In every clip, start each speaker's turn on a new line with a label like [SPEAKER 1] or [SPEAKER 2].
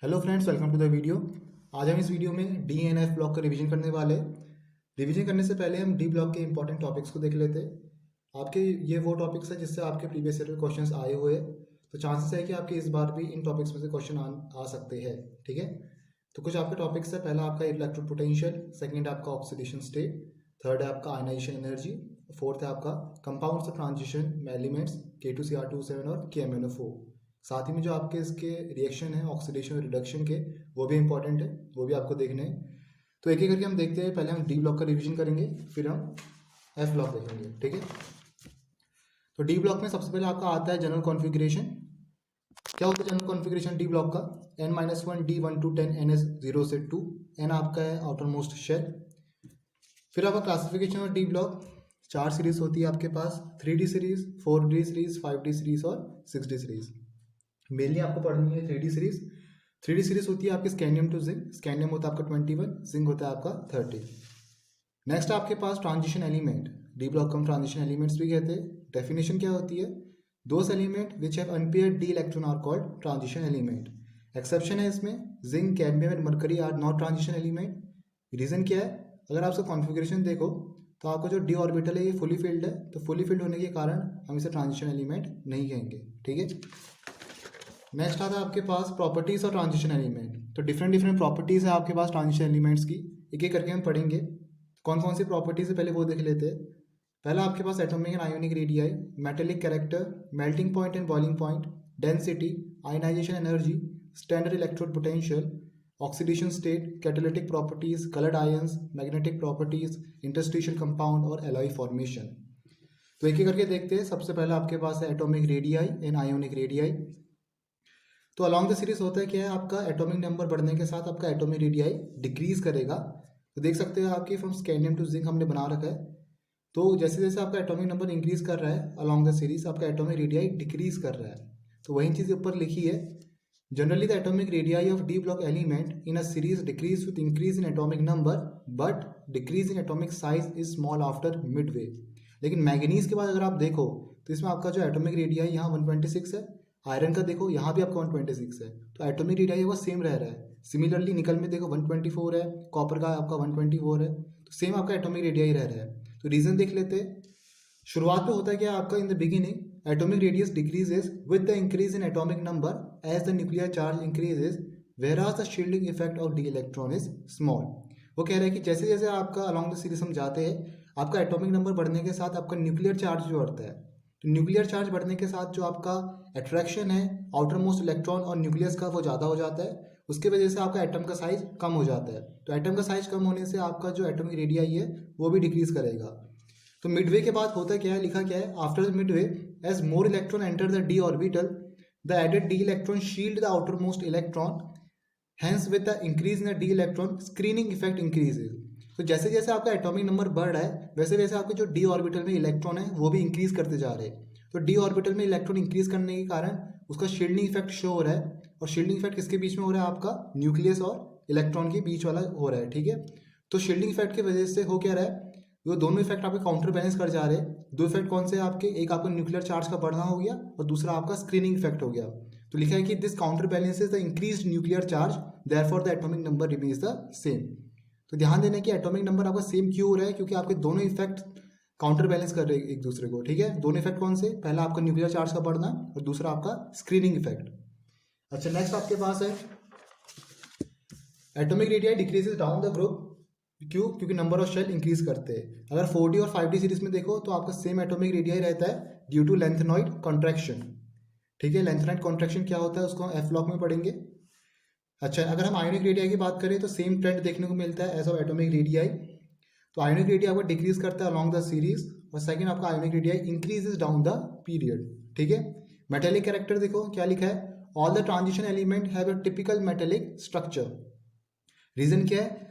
[SPEAKER 1] Hello friends, welcome to the video. आज हम इस वीडियो में डी एंड एफ ब्लॉक का रिवीजन करने वाले। रिवीजन करने से पहले हम डी ब्लॉक के इंपॉर्टेंट टॉपिक्स को देख लेते हैं। आपके ये वो टॉपिक्स हैं जिससे आपके प्रीवियस ईयर में क्वेश्चंस आए हुए हैं, तो चांसेस है कि आपके इस बार भी इन टॉपिक्स में से क्वेश्चन आ सकते हैं। ठीक है, तो कुछ आपके टॉपिक्स है। पहला आपका इलेक्ट्रिक पोटेंशियल, सेकेंड आपका ऑक्सीडेशन स्टेट, थर्ड है आपका आयनाइजेशन एनर्जी, फोर्थ है आपका compounds of transition elements K2Cr27 और KMnO4। साथ ही में जो आपके इसके रिएक्शन है ऑक्सीडेशन और रिडक्शन के, वो भी इंपॉर्टेंट है, वो भी आपको देखने हैं। तो एक एक करके हम देखते हैं। पहले हम डी ब्लॉक का रिवीजन करेंगे, फिर हम एफ ब्लॉक देखेंगे। ठीक है, तो डी ब्लॉक में सबसे पहले आपका आता है जनरल कॉन्फ़िगरेशन। क्या होता है जनरल कॉन्फ़िगरेशन डी ब्लॉक का? n-1 D1 to 10 ns 0 से 2। n आपका है आउटर मोस्ट शेल। फिर आपका क्लासिफिकेशन और डी ब्लॉक, 4 सीरीज होती है आपके पास, 3D series, 4D series, 5D series और 6D सीरीज। मेनली आपको पढ़नी है 3D सीरीज। 3D सीरीज होती है आपकी स्कैंडियम टू जिंक। स्कैंडियम होता है आपका 21, जिंक होता है आपका 30। नेक्स्ट आपके पास ट्रांजिशन एलिमेंट, डी ब्लॉक को हम ट्रांजिशन एलिमेंट्स भी कहते हैं। डेफिनेशन क्या होती है? Those element which have unpaired d electron are called transition element. Exception है इसमें, zinc, cadmium and mercury are not transition element. Reason क्या है? अगर आप इसका कॉन्फ़िगरेशन देखो तो आपका जो डी ऑर्बिटल है ये फुली फिल्ड है, तो फुली फिल्ड होने के कारण हम इसे ट्रांजिशन एलिमेंट नहीं कहेंगे। ठीक है, नेक्स्ट आता है आपके पास प्रॉपर्टीज और ट्रांजिशन एलिमेंट। तो डिफरेंट प्रॉपर्टीज है आपके पास ट्रांजिशन एलिमेंट्स की, एक एक करके हम पढ़ेंगे। कौन कौन सी प्रॉपर्टीज है पहले वो देख लेते हैं। पहला आपके पास atomic and ionic radii, metallic character, melting point and boiling point, density, ionization energy, standard electrode potential, oxidation state, catalytic properties, coloured ions, magnetic properties, interstitial compound और एलॉय फॉर्मेशन। तो एक एक करके देखते हैं। सबसे पहला आपके पास है atomic radii and ionic radii. तो अलॉन्ग द सीरीज होता है क्या है, आपका एटॉमिक नंबर बढ़ने के साथ आपका एटॉमिक रेडियाई डिक्रीज करेगा। तो देख सकते हैं आपकी फ्रॉम स्कैंडियम टू जिंक हमने बना रखा है। तो जैसे जैसे आपका एटॉमिक नंबर इंक्रीज कर रहा है अलॉन्ग द सीरीज, आपका एटॉमिक रेडियाई डिक्रीज कर रहा है। तो वही चीज़ ऊपर लिखी है, generally the atomic radii of D block element in a series decrease with increase in atomic number but decrease in atomic size is small after mid way. लेकिन मैग्नीज के बाद अगर आप देखो तो इसमें आपका जो एटॉमिक रेडियाई यहाँ 126 है, आयरन का देखो यहाँ भी आपका 126 है, तो एटॉमिक रेडियाई वो सेम रह रहा है। सिमिलरली निकल में देखो 124 है, कॉपर का आपका 124 है, तो सेम आपका एटॉमिक रेडियाई रह रहा है। तो रीजन देख लेते हैं। शुरुआत में होता है क्या आपका, in the beginning atomic radius decreases with the increase in atomic number as the nuclear charge increases whereas the shielding effect of d electron is small। वो कह रहा है कि जैसे जैसे आपका अलॉन्ग द सीरीज हम जाते हैं, आपका एटॉमिक नंबर बढ़ने के साथ आपका न्यूक्लियर चार्ज जो बढ़ता है, तो न्यूक्लियर चार्ज बढ़ने के साथ जो आपका अट्रैक्शन है आउटर मोस्ट इलेक्ट्रॉन और न्यूक्लियस का वो ज़्यादा हो जाता है। उसके वजह से आपका एटम का साइज कम हो जाता है। तो एटम का साइज कम होने से आपका जो एटॉमिक रेडियाई है वो भी डिक्रीज करेगा। तो मिडवे के बाद होता क्या है, लिखा क्या है, after the midway as more electron enter the d orbital the added d electron shield the outermost electron, hence with the increase in the d electron screening effect increases. तो जैसे जैसे आपका एटॉमिक नंबर बढ़ रहा है वैसे वैसे आपके जो डी ऑर्बिटल में इलेक्ट्रॉन है वो भी इंक्रीज करते जा रहे हैं। तो डी ऑर्बिटल में इलेक्ट्रॉन इंक्रीज करने के कारण उसका शील्डिंग इफेक्ट शो हो रहा है, और शील्डिंग इफेक्ट किसके बीच में हो रहा है, आपका न्यूक्लियस और इलेक्ट्रॉन के बीच वाला हो रहा है। ठीक है, तो शील्डिंग इफेक्ट की वजह से हो क्या रहा है, वो दोनों इफेक्ट आपके काउंटर बैलेंस कर जा रहे हैं। दो इफेक्ट कौन से हैं आपके, एक आपका न्यूक्लियर चार्ज का बढ़ना हो गया और दूसरा आपका स्क्रीनिंग इफेक्ट हो गया। तो लिखा है कि this counter balances the increased nuclear charge therefore the atomic number remains the same. तो ध्यान देना कि एटॉमिक नंबर आपका सेम क्यों हो रहा है, क्योंकि आपके दोनों इफेक्ट काउंटर बैलेंस कर रहे हैं एक दूसरे को। ठीक है, दोनों इफेक्ट कौन से, पहला आपका न्यूक्लियर चार्ज का बढ़ना और दूसरा आपका स्क्रीनिंग इफेक्ट। अच्छा, नेक्स्ट आपके पास है atomic radii decreases down the group. क्यों? क्योंकि नंबर ऑफ शेल इंक्रीज करते हैं। अगर 4D और 5D सीरीज में देखो तो आपका सेम एटॉमिक रेडियाई रहता है ड्यू टू लेंथेनॉइड कॉन्ट्रैक्शन। ठीक है, लेंथेनॉइड कॉन्ट्रैक्शन क्या होता है उसको हम एफ ब्लॉक में पढ़ेंगे। अच्छा, अगर हम आयोनिक रेडियाई की बात करें तो सेम ट्रेंड देखने को मिलता है एज ऑफ एटॉमिक रेडियाई। तो आयोनिक रेडियाई आपका डिक्रीज करता है अलॉन्ग द सीरीज, और सेकंड आपका ionic radii increases down the period. ठीक है, मेटेलिक कैरेक्टर देखो क्या लिखा है, all the transition element have a typical metallic structure. Reason क्या है,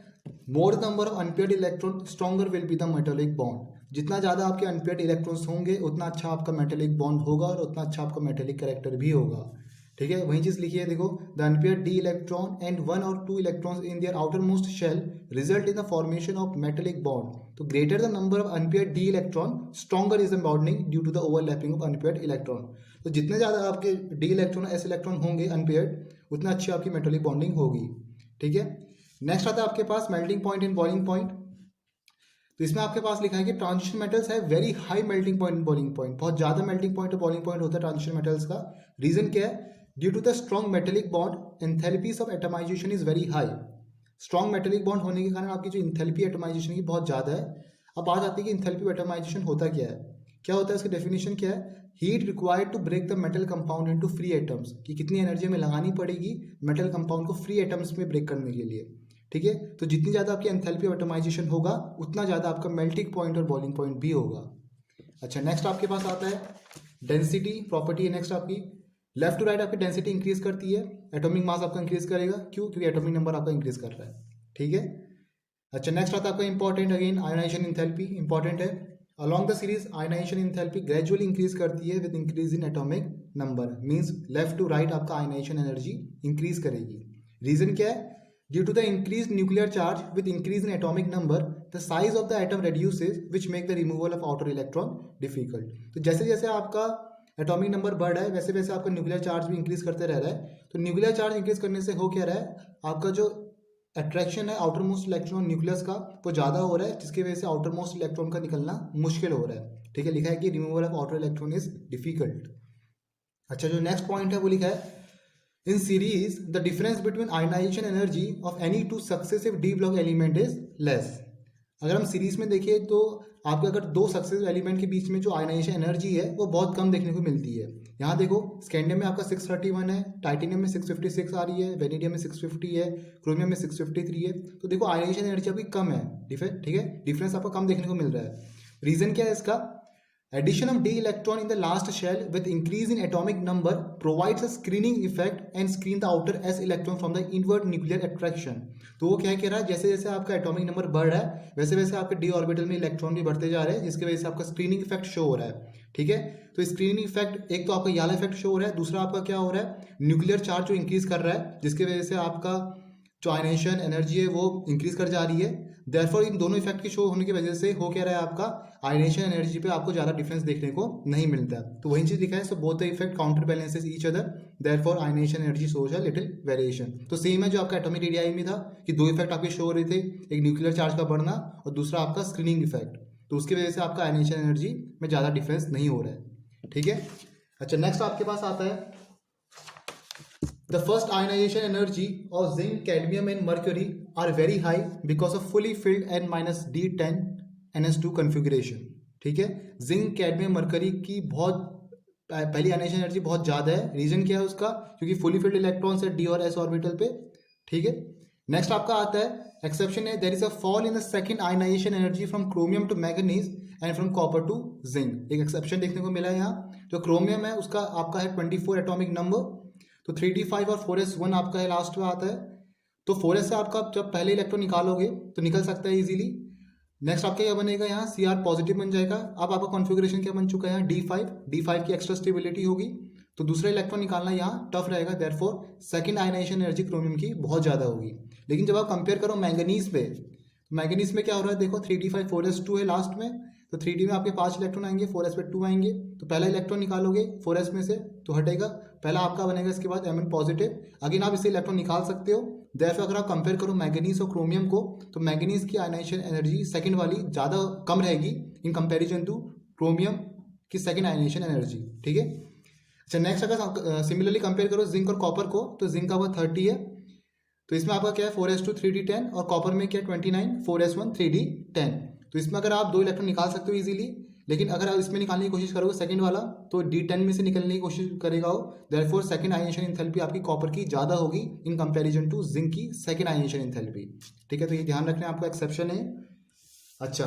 [SPEAKER 1] more number of unpaired electron stronger will be the metallic bond. जितना ज़्यादा आपके अनपेयर्ड इलेक्ट्रॉन्स होंगे उतना अच्छा आपका मेटेलिक बॉन्ड होगा और उतना अच्छा आपका मेटेलिक कैरेक्टर भी होगा। ठीक है, वही चीज़ लिखी है देखो, the unpaired d electron and 1 or 2 electrons in their outermost shell result in the formation of metallic bond. तो greater the number of unpaired d electron stronger is the bonding due to the overlapping of unpaired electron. तो जितने ज़्यादा आपके d electron s electron होंगे अनपेयर्ड, उतना अच्छी आपकी मेटालिक बॉन्डिंग होगी। ठीक है, नेक्स्ट आता है आपके पास melting point and boiling point. तो इसमें आपके पास लिखा है कि ट्रांजिशन मेटल्स है very high melting point and boiling point, बहुत ज़्यादा मेल्टिंग पॉइंट और बॉइलिंग पॉइंट होता है ट्रांजिशन मेटल्स का। रीजन क्या है? Due to the strong metallic bond enthalpies of atomization is very high. Strong metallic bond होने के कारण आपकी जो इंथैल्पी एटमाइजेशन की बहुत ज़्यादा है। अब बात आती है कि इंथैल्पी एटमाइजेशन होता क्या है, क्या होता है, इसकी डेफिनेशन क्या है? Heat required to break the metal compound into free atoms, कि कितनी एनर्जी हमें लगानी पड़ेगी मेटल कंपाउंड को फ्री एटम्स में ब्रेक करने के लिए। ठीक है, तो जितनी ज़्यादा आपकी एंथैल्पी एटमाइजेशन होगा उतना ज़्यादा आपका मेल्टिंग पॉइंट और बॉइलिंग पॉइंट भी होगा। अच्छा, नेक्स्ट आपके पास आता है डेंसिटी प्रॉपर्टी है। नेक्स्ट आपकी लेफ्ट टू राइट आपकी डेंसिटी इंक्रीज करती है, एटॉमिक मास आपका इंक्रीज करेगा। क्यों? क्योंकि एटॉमिक नंबर आपका इंक्रीज कर रहा है। ठीक है, अच्छा नेक्स्ट आता है आपका important again ionization enthalpy important है। Along the series ionization enthalpy gradually increase करती है with increase in atomic number, means left to right आपका आयोनाइजेशन एनर्जी इंक्रीज करेगी। रीजन क्या है? Due to the increase nuclear charge with increase in atomic number the size of the atom reduces which make the removal of outer electron difficult. तो जैसे जैसे आपका atomic number बढ़ रहा है वैसे वैसे आपका न्यूक्लियर चार्ज भी इंक्रीज करते रह रहा है। तो न्यूक्लियर चार्ज इंक्रीज करने से हो क्या रहा है, आपका जो अट्रैक्शन है आउटर मोस्ट इलेक्ट्रॉन न्यूक्लियस का वो ज़्यादा हो रहा है, जिसकी वजह से आउटर मोस्ट इलेक्ट्रॉन का निकलना मुश्किल हो रहा है। ठीक है, लिखा है कि removal of outer electron is difficult. अच्छा, जो नेक्स्ट पॉइंट है वो लिखा है in series the difference between ionisation energy of any two successive d block element is less. अगर हम सीरीज में देखिए तो आपके अगर दो सक्सेसिव एलिमेंट के बीच में जो आयोनाइजेशन एनर्जी है वो बहुत कम देखने को मिलती है। यहाँ देखो स्कैंडियम में आपका 631 है, टाइटेनियम में 656 आ रही है, वेनेडियम में 650 है, क्रोमियम में 653 है। तो देखो आयोनाइजेशन एनर्जी आपकी कम है, ठीक है, डिफरेंस आपको कम देखने को मिल रहा है। रीजन क्या है इसका? Addition of d electron in the last shell with increase in atomic number provides a screening effect and screen the outer s electron from the inward nuclear attraction। तो वो क्या कह रहा है, जैसे जैसे आपका एटॉमिक नंबर बढ़ रहा है वैसे वैसे आपके डी ऑर्बिटल में इलेक्ट्रॉन भी बढ़ते जा रहे हैं, जिसकी वजह से आपका स्क्रीनिंग इफेक्ट शो हो रहा है। ठीक है, तो स्क्रीनिंग इफेक्ट एक तो आपका याला इफेक्ट शो हो रहा है, दूसरा आपका क्या हो रहा है, न्यूक्लियर चार्ज जो इंक्रीज कर रहा है जिसकी वजह से आपका जो आयनाइजेशन एनर्जी है वो इंक्रीज कर जा रही है। देयरफॉर इन दोनों इफेक्ट के शो होने की वजह से हो क्या रहा है, आपका आयनाइजेशन एनर्जी पे आपको ज़्यादा डिफरेंस देखने को नहीं मिलता है। तो वही चीज़ लिखा है, so both the effect counter balances each other, therefore ionisation energy shows a little variation. तो सेम है जो आपका एटॉमिक रेडियाई में था कि दो इफेक्ट आपके शो हो रहे थे, एक न्यूक्लियर चार्ज का बढ़ना और दूसरा आपका स्क्रीनिंग इफेक्ट। तो उसकी वजह से आपका आयनाइजेशन एनर्जी में ज़्यादा डिफरेंस नहीं हो रहा है। ठीक है, अच्छा नेक्स्ट आपके पास आता है the first ionization energy of zinc, cadmium and mercury are very high because of fully filled N-D10 NS2 configuration। ठीक है, जिंक कैडमियम मरकरी की बहुत पहली आयनाइजेशन एनर्जी बहुत ज़्यादा है। रीजन क्या है उसका? क्योंकि फुली फिल्ड इलेक्ट्रॉन्स है डी और एस ऑर्बिटल पे। ठीक है, नेक्स्ट आपका आता है एक्सेप्शन है, there is a fall in the second ionisation energy from chromium to manganese and from copper to zinc. एक एक्सेप्शन देखने को मिला है यहाँ। जो क्रोमियम है उसका आपका है 24 एटॉमिक नंबर, तो 3d5 और 4s1 आपका है लास्ट में आता है। तो 4s से आपका जब पहले इलेक्ट्रॉन निकालोगे तो निकल सकता है इजीली। नेक्स्ट आपका क्या बनेगा, यहाँ Cr पॉजिटिव बन जाएगा। अब आपका कॉन्फ़िगरेशन क्या बन चुका है, D5 की एक्स्ट्रा स्टेबिलिटी होगी, तो दूसरा इलेक्ट्रॉन निकालना यहाँ टफ रहेगा। Therefore second ionisation energy chromium की बहुत ज़्यादा होगी। लेकिन जब आप कंपेयर करो मैंगनीज पे, तो मैंगनीज में क्या हो रहा है, देखो 3d5 4s2 है लास्ट में, तो 3d में आपके 5 इलेक्ट्रॉन आएंगे, 4s पे 2 आएंगे। तो पहला इलेक्ट्रॉन निकालोगे 4s में से तो हटेगा, पहला आपका बनेगा, इसके बाद Mn पॉजिटिव, अगेन आप इससे इलेक्ट्रॉन निकाल सकते हो। देयरफॉर अगर आप कंपेयर करो मैंगनीज और क्रोमियम को, तो मैंगनीज की आयनाइजेशन एनर्जी सेकंड वाली ज़्यादा कम रहेगी इन कंपैरिजन टू क्रोमियम की सेकंड आयनाइजेशन एनर्जी। ठीक है, अच्छा नेक्स्ट अगर सिमिलरली कंपेयर करो जिंक और कॉपर को, तो जिंक का वो 30 है, तो इसमें आपका क्या है 4s2 3d10 और कॉपर में क्या 29 4s1 3d10। तो इसमें अगर आप 2 इलेक्ट्रॉन निकाल सकते हो इजीली, लेकिन अगर आप इसमें निकालने की कोशिश करोगे सेकंड वाला तो d10 में से निकलने की कोशिश करेगा वो। देयरफॉर सेकंड आयनाइजेशन एंथैल्पी आपकी कॉपर की ज़्यादा होगी इन कंपैरिजन टू जिंक की सेकंड आयनाइजेशन एंथैल्पी। ठीक है, तो ये ध्यान रखना आपका एक्सेप्शन है। अच्छा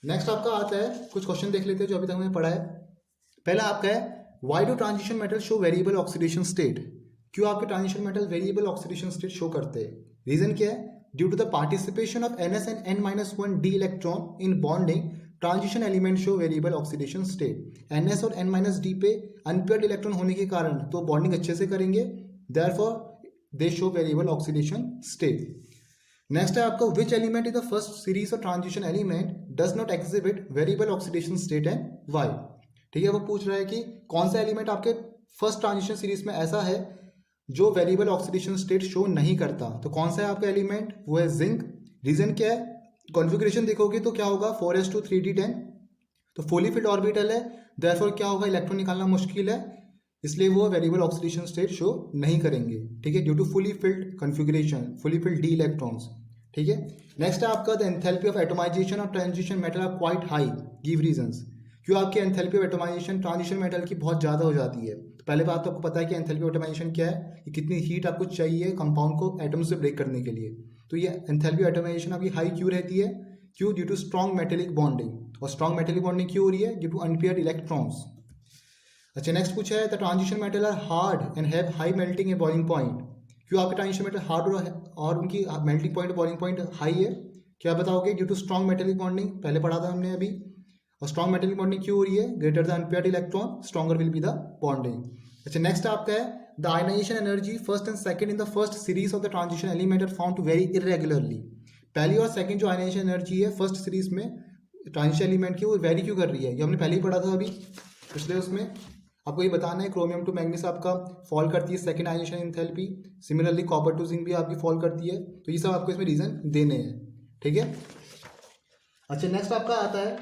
[SPEAKER 1] नेक्स्ट आपका आता है, कुछ क्वेश्चन देख लेते हैं जो अभी तक हमने पढ़ा है। पहला आपका है why do transition metal show variable oxidation state. क्यों आपके transition metal variable oxidation state show करते हैं? रीजन क्या है? Due to the participation of ns and n-1 d electron in bonding transition element show variable oxidation state. ns और n-d पे unpaired electron होने के कारण तो बॉन्डिंग अच्छे से करेंगे, therefore they show variable oxidation state. Next है आपका which element is the first series of transition element does not exhibit variable oxidation state and why. ठीक है। वो पूछ रहा है कि कौन सा एलिमेंट आपके फर्स्ट ट्रांजिशन सीरीज में ऐसा है जो वेरिएबल ऑक्सीडेशन स्टेट शो नहीं करता। तो कौन सा है आपका एलिमेंट, वो है जिंक। रीजन क्या है, कॉन्फ़िगरेशन देखोगे तो क्या होगा 4s2 3d10, तो फुली फिल्ड ऑर्बिटल है, देयरफॉर क्या होगा इलेक्ट्रॉन निकालना मुश्किल है, इसलिए वो वेरिएबल ऑक्सीडेशन स्टेट शो नहीं करेंगे। ठीक है, due to fully filled configuration, fully filled d electrons. ठीक है। नेक्स्ट है आपका द एंथैल्पी ऑफ एटोमाइजेशन और transition metal are quite high, give reasons. क्यों आपकी enthalpy of atomisation transition metal की बहुत ज़्यादा हो जाती है। तो पहले बात तो आपको पता है कि एंथैल्पी ऑफ एटोमाइजेशन क्या है, कि कितनी हीट आपको चाहिए कंपाउंड को एटम से ब्रेक करने के लिए। तो ये एंथैल्पी ऑफ एटोमाइजेशन आपकी हाई क्यों रहती है, क्यों, due to strong metallic bonding. और स्ट्रॉन्ग मेटेलिक बॉन्डिंग क्यों हो रही है, ड्यू टू अनपेयर्ड इलेक्ट्रॉन्स। अच्छा, नेक्स्ट पूछा है the transition metal are hard and have high melting and boiling point. क्यों आपके ट्रांजिशन मेटल हार्ड और उनकी melting point boiling point high है, क्या बताओगे, due to strong metallic bonding, पहले पढ़ा था हमने अभी। और स्ट्रॉन्ग मेटेलिक बॉन्डिंग क्यों हो रही है, greater the unpaired electron stronger will be the bonding. अच्छा, नेक्स्ट आपका है the ionisation energy first and second in the first series of the transition element are found to very irregularly. पहली और second जो आयनाइजेशन एनर्जी है first series में transition element की, वो वेरी क्यों कर रही है, ये हमने पहले ही पढ़ा था अभी पिछले उसमें। आपको ये बताना है क्रोमियम टू मैग्नीज आपका फॉल करती है second ionisation enthalpy, similarly copper to zinc भी आपकी फॉल करती है। तो ये सब आपको इसमें रीजन देने हैं। ठीक है। अच्छा, नेक्स्ट आपका आता है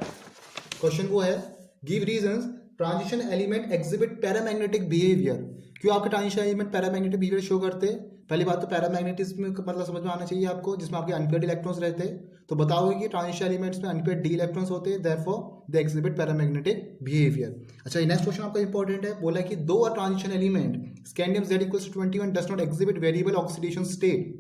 [SPEAKER 1] क्वेश्चन, वो है give reasons transition element exhibit paramagnetic behaviour. क्यों आपके transition element paramagnetic behaviour show करते हैं। पहली बात तो पैरामैग्नेटिज्म का मतलब समझ में आना चाहिए आपको, जिसमें आपके अनपेयर्ड इलेक्ट्रॉन्स रहते हैं। तो बताओगे कि ट्रांजिशन एलिमेंट्स में अनपेयर्ड डी इलेक्ट्रॉन्स होते हैं, therefore they exhibit paramagnetic behaviour. अच्छा, ये नेक्स्ट क्वेश्चन आपका इंपॉर्टेंट है, बोला कि दो a transition element scandium Z=21 does not exhibit variable oxidation state.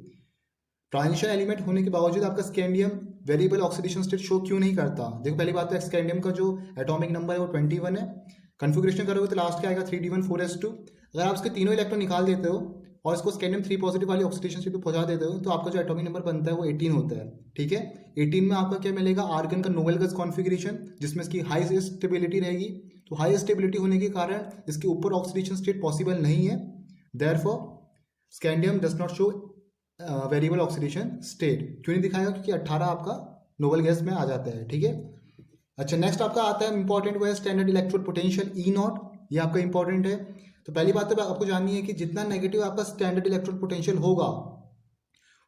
[SPEAKER 1] Transition element होने के बावजूद आपका scandium variable oxidation state show क्यों नहीं करता। देखो, पहली बात तो स्कैंडियम का जो एटॉमिक नंबर है वो 21 है। कन्फिग्रेशन करोगे तो लास्ट क्या आएगा 3d14s2। अगर आप इसके तीनों इलेक्ट्रॉन निकाल देते हो और इसको स्कैंडियम 3 पॉजिटिव वाली ऑक्सीडेशन स्टेट पे पहुंचा देते हो, तो आपका जो एटॉमिक नंबर बनता है वो 18 होता है। ठीक है। 18 में आपका क्या मिलेगा, आर्गन का नोबेल गैस कॉन्फिगरेशन, जिसमें इसकी हाई स्टेबिलिटी रहेगी। तो हाई स्टेबिलिटी होने के कारण इसके ऊपर ऑक्सीडेशन स्टेट पॉसिबल नहीं है, therefore scandium does not show variable oxidation state. क्यों नहीं दिखाएगा, क्योंकि 18 आपका नोबेल गैस में आ जाता है। ठीक है। अच्छा, नेक्स्ट आपका आता है इंपॉर्टेंट, वो है स्टैंडर्ड इलेक्ट्रोड पोटेंशियल E0। ये आपका इंपॉर्टेंट है। तो पहली बात तो आपको जाननी है कि जितना नेगेटिव आपका स्टैंडर्ड इलेक्ट्रोड पोटेंशियल होगा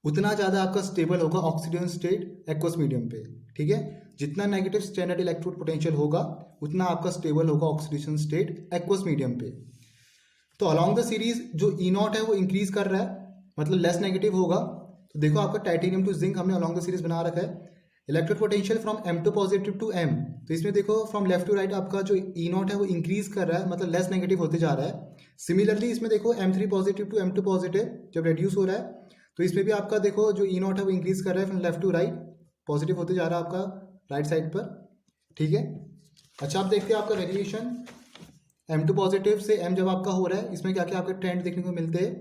[SPEAKER 1] उतना ज़्यादा आपका स्टेबल होगा ऑक्सीडेशन स्टेट एक्वस मीडियम पे। ठीक है। जितना नेगेटिव स्टैंडर्ड इलेक्ट्रोड पोटेंशियल होगा उतना आपका स्टेबल होगा ऑक्सीडेशन स्टेट एक्वस मीडियम पे। तो अलॉन्ग द सीरीज जो E0 है वो इंक्रीज कर रहा है, मतलब लेस नेगेटिव होगा। तो देखो, आपका टाइटेनियम टू जिंक हमने अलॉन्ग द सीरीज बना रखा है। Electrode potential from M2 positive to M, तो इसमें देखो फ्रॉम लेफ्ट टू राइट आपका जो E0 है वो इंक्रीज कर रहा है, मतलब लेस नेगेटिव होते जा रहा है। सिमिलरली इसमें देखो M3 positive to M2 positive जब रेड्यूस हो रहा है, तो इसमें भी आपका देखो जो E0 है वो इंक्रीज कर रहा है from left to right, positive होते जा रहा है आपका राइट साइड पर। ठीक है। अच्छा, आप देखते हैं आपका वेरिएशन M2 पॉजिटिव से M जब आपका हो रहा है, इसमें क्या क्या आपके ट्रेंड देखने को मिलते हैं।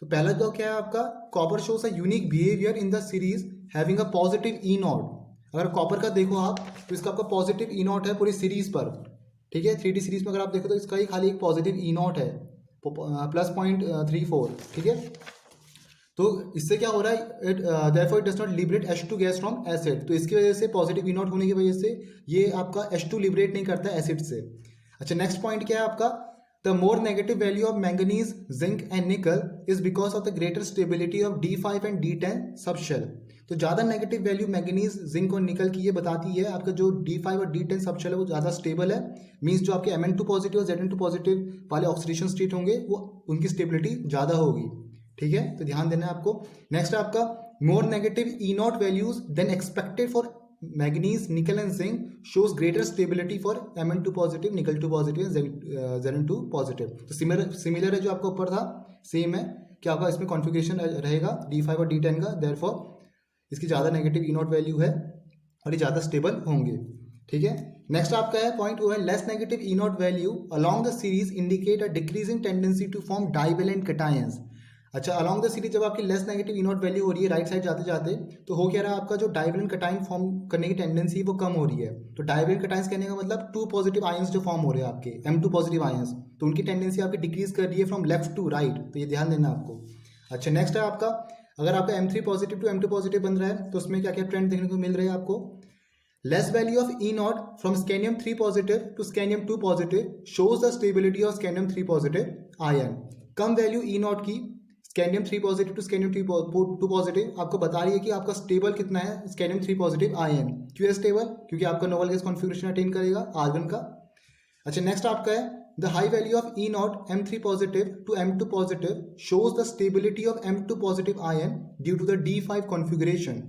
[SPEAKER 1] तो पहला तो क्या है आपका, copper shows a unique behaviour in the series having a positive E0। अगर कॉपर का देखो आप, तो इसका आपका पॉजिटिव E0 है पूरी सीरीज पर। ठीक है। 3D सीरीज में अगर आप देखो तो इसका ही खाली एक पॉजिटिव E0 है, +0.34। ठीक है। तो इससे क्या हो रहा है, therefore it does not liberate H2 gas from acid. तो इसकी वजह से पॉजिटिव E0 होने की वजह से ये आपका H2 लिबरेट नहीं करता है एसिड से। अच्छा, नेक्स्ट पॉइंट क्या है आपका, the more negative value of manganese, zinc and निकल is because of the greater stability of D5 and D10 subshell. तो ज़्यादा नेगेटिव वैल्यू मैंगनीज, जिंक और निकल की ये बताती है आपका जो D5 और D10 सबशेल है वो ज़्यादा स्टेबल है। मीन्स जो आपके Mn2 पॉजिटिव और Zn2 पॉजिटिव वाले ऑक्सीडेशन स्टेट होंगे वो उनकी स्टेबिलिटी ज़्यादा होगी। ठीक है। तो ध्यान देना है आपको। नेक्स्ट आपका more negative E0 values then expected for manganese, निकल and zinc shows greater stability for Mn2 positive, निकल 2 पॉजिटिव, Zn2 पॉजिटिव। तो सिमिलर है जो आपका ऊपर था, सेम है कि आपका इसमें कॉन्फ़िगरेशन रहेगा D5 और D10 का, देयरफॉर इसकी ज़्यादा नेगेटिव E0 वैल्यू है और ये ज़्यादा स्टेबल होंगे। ठीक है। नेक्स्ट आपका है पॉइंट, वो है less negative E0 value along the series indicate a decreasing tendency to form divalent cations. अच्छा, अलॉन्ग द सीरीज जब आपकी लेस नेगेटिव E0 वैल्यू हो रही है राइट साइड जाते जाते, तो हो क्या रहा है आपका जो डाइवेलेंट कैटायन फॉर्म करने की टेंडेंसी वो कम हो रही है। तो डाइवेलेंट कैटायंस कहने का मतलब 2 पॉजिटिव आयंस जो फॉर्म हो रहे हैं आपके M2 पॉजिटिव आयंस, तो उनकी टेंडेंसी आपकी डिक्रीज कर रही है फ्रॉम लेफ्ट टू राइट। तो ये ध्यान देना आपको। अच्छा, नेक्स्ट है आपका, अगर आपका M3 positive to M2 positive बन रहा है तो उसमें क्या क्या ट्रेंड देखने को मिल रहे हैं आपको। Less value of E nought from scandium 3 positive to scandium 2 positive shows the stability of scandium 3 positive ion. कम वैल्यू ई नॉट की scandium 3 positive to scandium 2 positive आपको बता रही है कि आपका स्टेबल कितना है स्कैंडियम 3 पॉजिटिव आयन। क्यों है स्टेबल? क्योंकि आपका नोबल गैस कॉन्फ़िगरेशन अटेन करेगा आर्गन का। अच्छा, नेक्स्ट आपका है the high value of E naught M3 positive to M2 positive shows the stability of M2 positive ion due to the D5 configuration.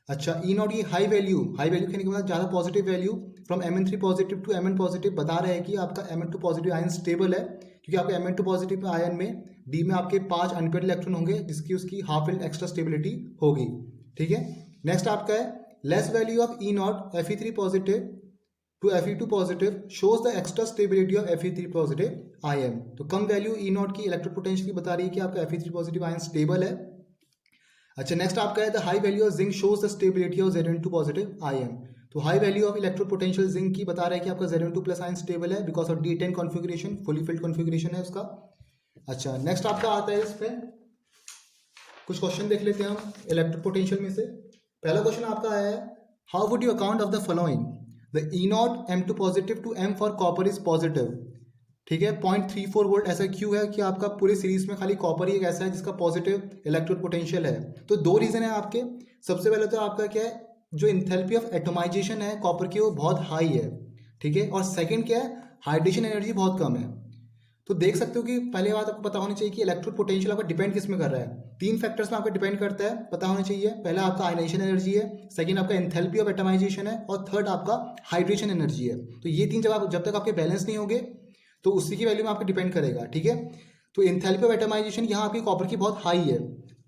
[SPEAKER 1] अच्छा, ई नॉट की high value कहने के बाद ज़्यादा positive value from Mn3 positive to Mn positive बता रहे हैं कि आपका Mn2 पॉजिटिव आयन स्टेबल है, क्योंकि आपके Mn2 पॉजिटिव आयन में डी में आपके 5 अनपेयर्ड इलेक्ट्रॉन होंगे, जिसकी उसकी हाफ एक्स्ट्रा स्टेबिलिटी होगी। ठीक है, नेक्स्ट आपका है less value of E naught Fe3 positive to Fe2 positive shows the extra stability of Fe3 positive ion. तो कम वैल्यू ई नॉट की इलेक्ट्रिक पोटेंशियल की बता रही है कि आपका Fe3 पॉजिटिव आयन स्टेबल है। अच्छा, नेक्स्ट आपका है the high value of zinc shows the stability of Zn2 positive ion. तो high value of electric potential zinc की बता रहा है कि आपका Zn2 प्लस आयन स्टेबल है because of D10 configuration, fully filled configuration है उसका। अच्छा, नेक्स्ट आपका आता है इसमें कुछ क्वेश्चन देख लेते हैं हम इलेक्ट्रिक पोटेंशियल में से। पहला क्वेश्चन आपका आया है how would you account of the following the E naught M2 positive to M for copper is positive. ठीक है, 0.34 वोल्ट। ऐसा क्यों है कि आपका पूरे सीरीज में खाली कॉपर ही एक ऐसा है जिसका पॉजिटिव इलेक्ट्रिक पोटेंशियल है। तो दो रीजन है आपके। सबसे पहले तो आपका क्या है, जो इंथैल्पी ऑफ एटोमाइजेशन है कॉपर की वो बहुत हाई है। ठीक है, और सेकंड क्या है, हाइड्रेशन एनर्जी बहुत कम है। तो देख सकते हो कि पहले बात आपको पता होनी चाहिए कि इलेक्ट्रिक पोटेंशियल आपका डिपेंड किस में कर रहा है। 3 फैक्टर्स में आपका डिपेंड करता है, पता होना चाहिए। पहला आपका आयनाइजेशन एनर्जी है, सेकंड आपका एंथैल्पी ऑफ एटमाइजेशन है, और थर्ड आपका हाइड्रेशन एनर्जी है। तो ये 3 जब तक आपके बैलेंस नहीं होंगे तो उसी की वैल्यू में आपको डिपेंड करेगा। ठीक है, तो एंथैल्पी ऑफ एटमाइजेशन यहाँ आपकी कॉपर की बहुत हाई है,